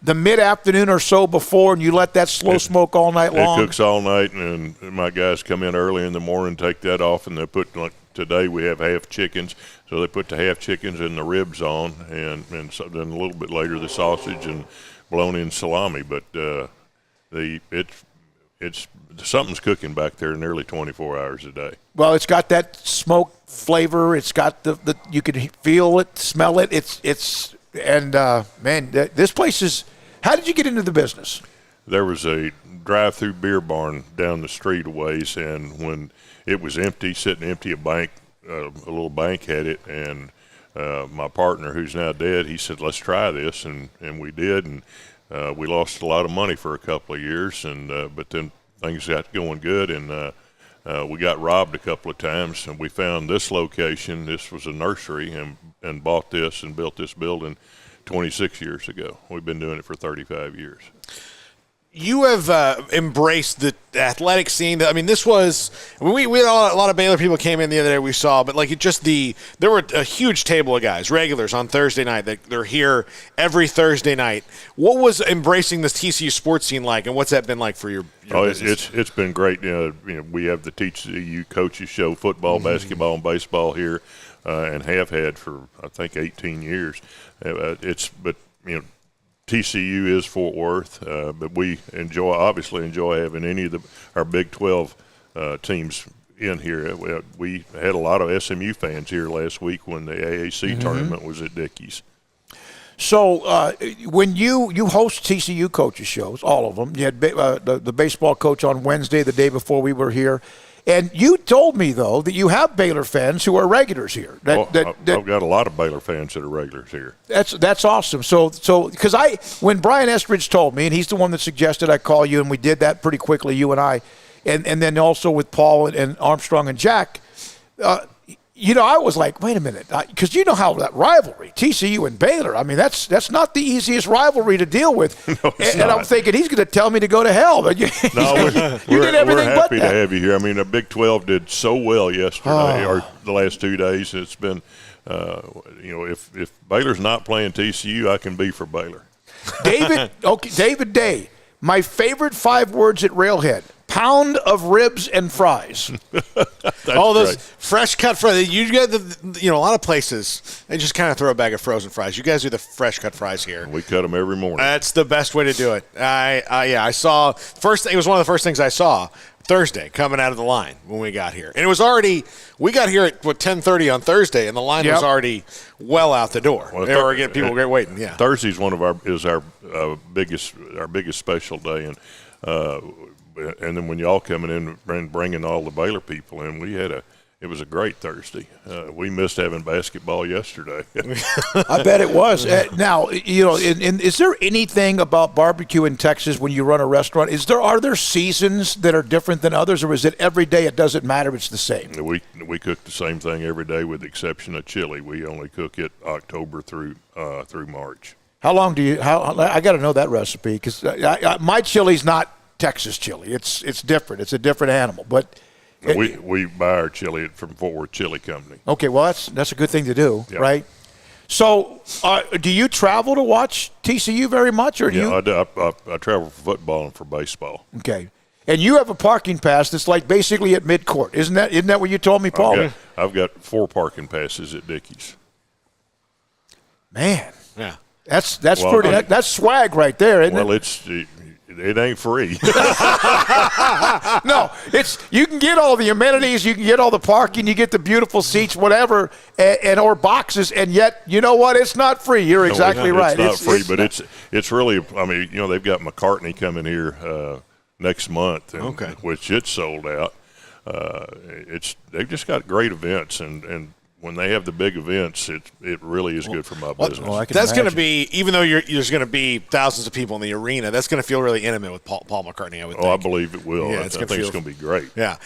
the mid-afternoon or so before, and you let that slow smoke all night long? It cooks all night, and my guys come in early in the morning, take that off, and they put, like today we have half chickens, so they put the half chickens and the ribs on, and so then a little bit later the sausage and blown-in salami. But it's something's cooking back there nearly 24 hours a day. Well, it's got that smoke flavor. It's got the you can feel it, smell it. Man, this place is – how did you get into the business? There was a drive-through beer barn down the street a ways, and when it was empty, sitting empty, a little bank had it, and my partner, who's now dead, he said, let's try this, and we did, and we lost a lot of money for a couple of years, but then things got going good, and we got robbed a couple of times, and we found this location. This was a nursery, and bought this and built this building 26 years ago. We've been doing it for 35 years. You have embraced the athletic scene. I mean, this was we had a lot of Baylor people came in the other day. We saw, but there were a huge table of guys, regulars on Thursday night. They're here every Thursday night. What was embracing this TCU sports scene like, and what's that been like for your business? It's been great. We have the TCU coaches show football, basketball, and baseball here, and have had for I think 18 years. TCU is Fort Worth, but we obviously enjoy having any of our Big 12 teams in here. We had a lot of SMU fans here last week when the AAC tournament was at Dickey's. So when you host TCU coaches shows, all of them, you had the baseball coach on Wednesday, the day before we were here, and you told me, though, that you have Baylor fans who are regulars here. I've got a lot of Baylor fans that are regulars here. That's awesome. So because when Brian Estridge told me, and he's the one that suggested I call you, and we did that pretty quickly, you and I, and then also with Paul and Armstrong and Jack, I was like, wait a minute, because you know how that rivalry, TCU and Baylor, I mean, that's not the easiest rivalry to deal with. No, and I'm thinking he's going to tell me to go to hell. But you did everything we're but happy that. to have you here. I mean, the Big 12 did so well yesterday, or the last 2 days. It's been, if Baylor's not playing TCU, I can be for Baylor. David Day, my favorite 5 words at Railhead. Pound of ribs and fries. All those great. fresh cut fries. You get a lot of places they just kind of throw a bag of frozen fries. You guys do the fresh cut fries here. We cut them every morning. That's the best way to do it. I saw it was one of the first things I saw Thursday coming out of the line when we got here, and it was already we got here at 10:30 on Thursday, and the line was already well out the door. Well, They were getting people waiting. Yeah, Thursday's our biggest special day, and then when y'all coming in and bringing all the Baylor people in, it was a great Thursday. We missed having basketball yesterday. I bet it was. Now, is there anything about barbecue in Texas when you run a restaurant? Are there seasons that are different than others, or is it every day it doesn't matter, it's the same? We cook the same thing every day with the exception of chili. We only cook it October through March. How long I got to know that recipe, because my chili's not Texas chili. It's different. It's a different animal, but we buy our chili from Fort Worth Chili Company. Okay, well that's a good thing to do, right? So, do you travel to watch TCU very much, or do you? I travel for football and for baseball. Okay, and you have a parking pass that's like basically at midcourt, isn't that what you told me, Paul? I've got 4 parking passes at Dickey's. Man, yeah, that's pretty. That's swag right there, isn't it? Well, it ain't free. No, you can get all the amenities, you can get all the parking, you get the beautiful seats, whatever, or boxes, and yet you know what? It's not free. You're exactly right. It's not free, but it's really. I mean, they've got McCartney coming here next month, which it's sold out. They've just got great events, and when they have the big events, it really is good for my business. Well, that's going to be, even though there's going to be thousands of people in the arena, that's going to feel really intimate with Paul McCartney, I would think. I believe it will. Yeah, I think it's going to be great. Yeah.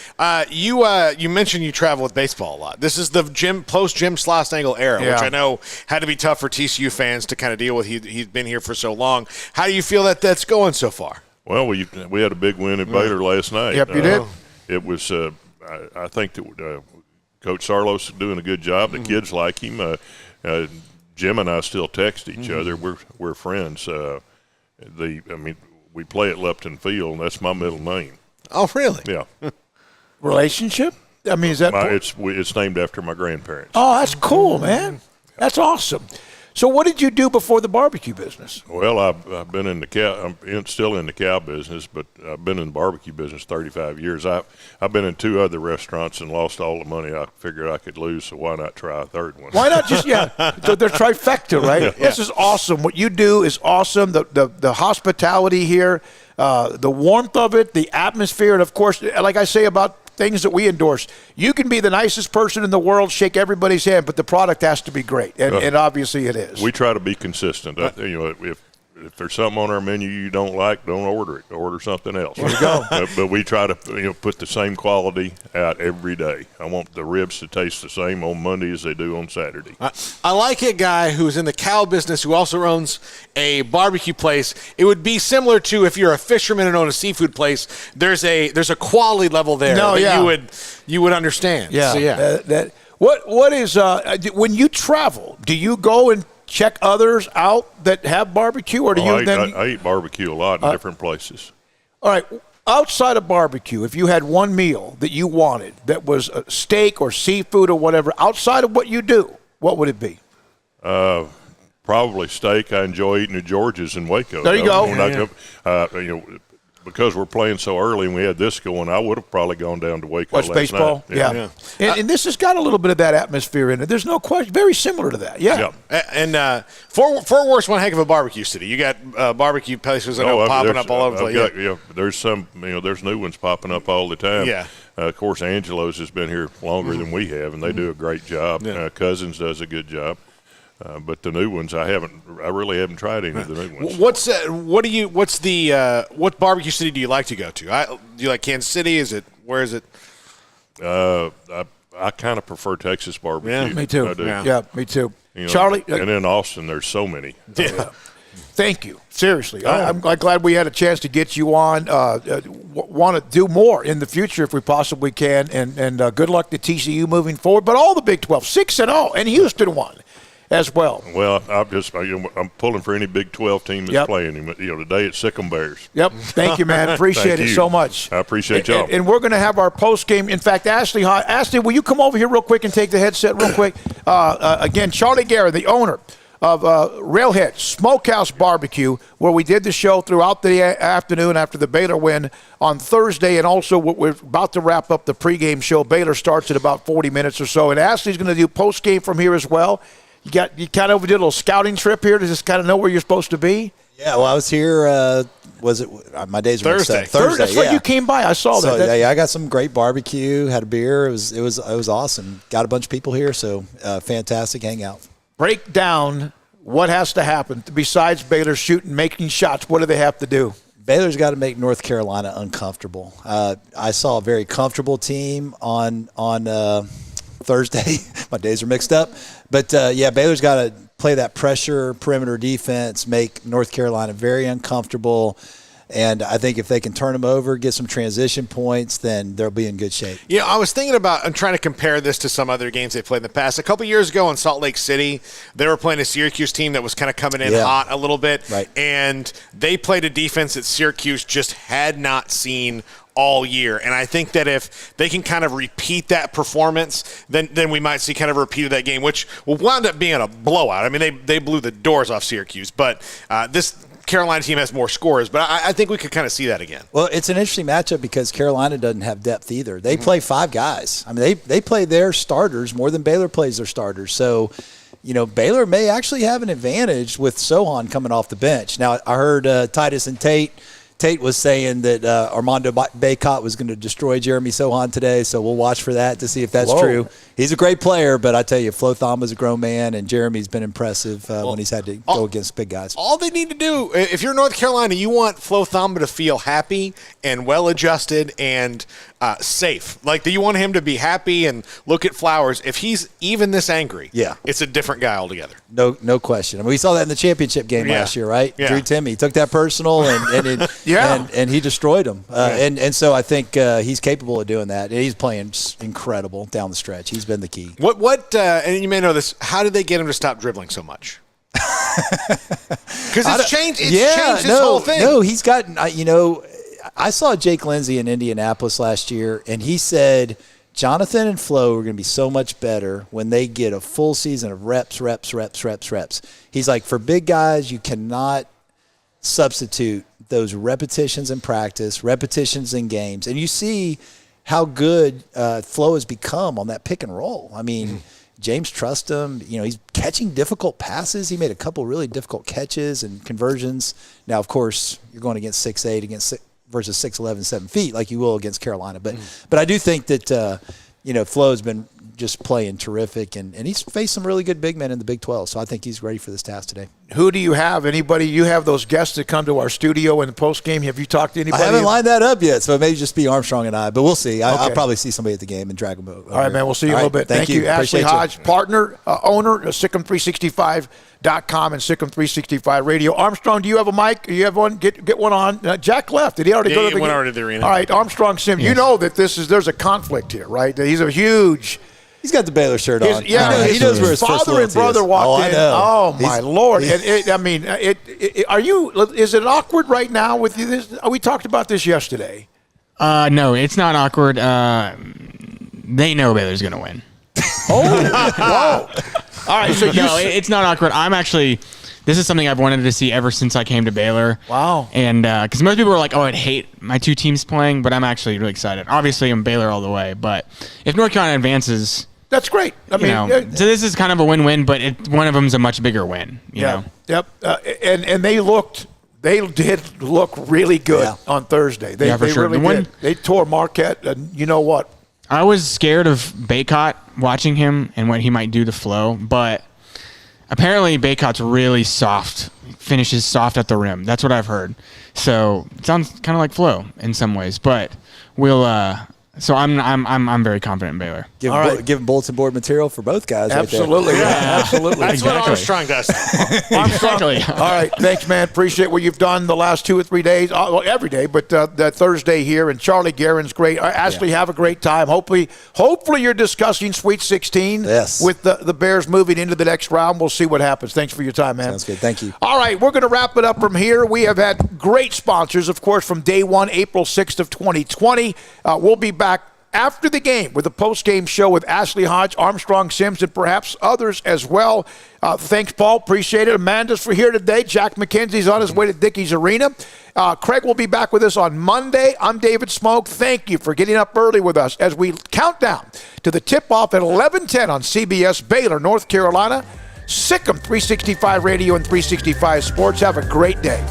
You mentioned you travel with baseball a lot. This is the post-Jim Schlossnagle era, which I know had to be tough for TCU fans to kind of deal with. He's been here for so long. How do you feel that's going so far? Well, we had a big win at Baylor last night. Yep, you did. It was, I think that Coach Sarlos is doing a good job. The kids like him. Jim and I still text each other. We're friends. We play at Lupton Field, and that's my middle name. Oh, really? Yeah. Relationship? I mean, is that? It's named after my grandparents. Oh, that's cool, man. That's awesome. So, what did you do before the barbecue business? Well, I've been in I'm still in the cow business, but I've been in the barbecue business 35 years. I've been in 2 other restaurants and lost all the money I figured I could lose, so why not try a 3rd one? Why not just So they're trifecta, right? Yeah. This is awesome. What you do is awesome. The hospitality here, the warmth of it, the atmosphere, and of course, like I say about things that we endorse, you can be the nicest person in the world, shake everybody's hand, but the product has to be great, and obviously it is. We try to be consistent. If there's something on our menu you don't like, don't order it. Order something else. There you go. But we try to put the same quality out every day. I want the ribs to taste the same on Monday as they do on Saturday. I like a guy who's in the cow business who also owns a barbecue place. It would be similar to if you're a fisherman and own a seafood place. There's a quality level there you would understand. Yeah. So, yeah. What is when you travel? Do you go and check others out that have barbecue, or do you then? I eat barbecue a lot in different places. All right. Outside of barbecue, if you had one meal that you wanted that was a steak or seafood or whatever, outside of what you do, what would it be? Probably steak. I enjoy eating at George's in Waco. There you go. because we're playing so early and we had this going, I would have probably gone down to Waco Watch last baseball? night. Yeah. And this has got a little bit of that atmosphere in it. There's no question. Very similar to that. Yeah. And Fort Worth's one heck of a barbecue city. You got barbecue places that are popping up all over the place. There's some, there's new ones popping up all the time. Yeah. Of course, Angelo's has been here longer than we have, and they do a great job. Cousins does a good job. But the new ones, I really haven't tried any of the new ones. What barbecue city do you like to go to? Do you like Kansas City? Where is it? I kind of prefer Texas barbecue. Yeah, me too. I do. Yeah, me too. Charlie? And in Austin, there's so many. Yeah. Thank you. Seriously. I'm glad we had a chance to get you on. Want to do more in the future if we possibly can. And good luck to TCU moving forward. But all the Big 12, 6-0, and Houston won as well. Well, I'm pulling for any Big 12 team that's playing him. Today it's Sick'em Bears. Yep. Thank you, man. Appreciate it so much. I appreciate y'all. And we're going to have our post game. In fact, Ashley, will you come over here real quick and take the headset real quick? Again, Charlie Garrett, the owner of Railhead Smokehouse Barbecue, where we did the show throughout the afternoon after the Baylor win on Thursday, and also we're about to wrap up the pregame show. Baylor starts in about 40 minutes or so, and Ashley's going to do post game from here as well. You kind of did a little scouting trip here to just kind of know where you're supposed to be? Yeah, well, I was here, my days were Thursday. Thursday. That's right, you came by. I saw that. Yeah, I got some great barbecue, had a beer. It was awesome. Got a bunch of people here, so fantastic hangout. Break down what has to happen besides Baylor making shots. What do they have to do? Baylor's got to make North Carolina uncomfortable. I saw a very comfortable team on Thursday. My days are mixed up. But, Baylor's got to play that pressure perimeter defense, make North Carolina very uncomfortable. And I think if they can turn them over, get some transition points, then they'll be in good shape. I was thinking about – I'm trying to compare this to some other games they played in the past. A couple years ago in Salt Lake City, they were playing a Syracuse team that was kind of coming in hot a little bit. Right. And they played a defense that Syracuse just had not seen all year. And I think that if they can kind of repeat that performance, then we might see kind of a repeat of that game, which will wind up being a blowout. I mean, they blew the doors off Syracuse. But this – Carolina team has more scores, but I think we could kind of see that again. Well, it's an interesting matchup because Carolina doesn't have depth either. They play five guys. I mean, they play their starters more than Baylor plays their starters. So, Baylor may actually have an advantage with Sohan coming off the bench. Now, I heard Titus and Tate was saying that Armando Bacot was going to destroy Jeremy Sohan today, so we'll watch for that to see if that's true. He's a great player, but I tell you, Flo Thamba a grown man, and Jeremy's been impressive when he's had to go against big guys. All they need to do, if you're North Carolina, you want Flo Thamba to feel happy and well-adjusted and safe. Like, you want him to be happy and look at Flowers. If he's even this angry, it's a different guy altogether. No question. I mean, we saw that in the championship game last year, right? Yeah. Drew Timme took that personal, and he destroyed him. And so I think he's capable of doing that. And he's playing incredible down the stretch. He's been the key. What? And you may know this. How did they get him to stop dribbling so much? Because it's changed. Changed his whole thing. No, he's gotten. I saw Jake Lindsey in Indianapolis last year, and he said Jonathan and Flo are going to be so much better when they get a full season of reps. He's like, for big guys, you cannot substitute those repetitions in practice, repetitions in games, and you see how good Flo has become on that pick and roll. I mean, James trusts him. He's catching difficult passes. He made a couple really difficult catches and conversions. Now, of course, you're going against 6'8" versus 6'11", 7 feet like you will against Carolina. But I do think that Flo's been just playing terrific, and he's faced some really good big men in the Big 12. So I think he's ready for this task today. Who do you have? Anybody? You have those guests that come to our studio in the post game. Have you talked to anybody? I haven't lined that up yet, so it may just be Armstrong and I, but we'll see. I'll probably see somebody at the game and drag them over. All right, man. We'll see you in a little bit. Thank you. Ashley Hodge, partner, owner of Sikkim365.com and Sikkim365 Radio. Armstrong, do you have a mic? You have one? Get one on. Jack left. Did he already go to the game? He went already to the arena. All right, Armstrong Sim, you know that there's a conflict here, right? He's a huge. He's got the Baylor shirt on. He knows where his father and brother walked in. Oh, my Lord. Are you? Is it awkward right now with you? We talked about this yesterday. No, it's not awkward. They know Baylor's going to win. Oh, whoa. All right. So it's not awkward. I'm actually this is something I've wanted to see ever since I came to Baylor. Wow. And because most people are like, oh, I'd hate my two teams playing, but I'm actually really excited. Obviously, I'm Baylor all the way, but if North Carolina advances, that's great. I mean, so this is kind of a win-win, but one of them is a much bigger win. You know? Yep. And they did look really good on Thursday. They sure. really did. They tore Marquette, and you know what? I was scared of Baycott watching him and what he might do to Flo, but apparently Baycott's really soft, finishes soft at the rim. That's what I've heard. So it sounds kind of like Flo in some ways, but we'll. So I'm very confident in Baylor. Give him bulletin board material for both guys. Absolutely, right there. absolutely. That's what Armstrong does. Exactly. All right, thanks, man. Appreciate what you've done the last 2 or 3 days. Well, every day, but that Thursday here. And Charlie Guerin's great. Ashley, have a great time. Hopefully you're discussing Sweet 16 with the Bears moving into the next round. We'll see what happens. Thanks for your time, man. Sounds good. Thank you. All right, we're going to wrap it up from here. We have had great sponsors, of course, from day one, April 6th of 2020. We'll be back after the game with a post-game show with Ashley Hodge, Armstrong Sims, and perhaps others as well. Thanks, Paul. Appreciate it. Amanda's for here today. Jack McKenzie's on his way to Dickey's Arena. Craig will be back with us on Monday. I'm David Smoak. Thank you for getting up early with us as we count down to the tip-off at 11:10 on CBS, Baylor, North Carolina. Sikkim 365 Radio and 365 Sports. Have a great day.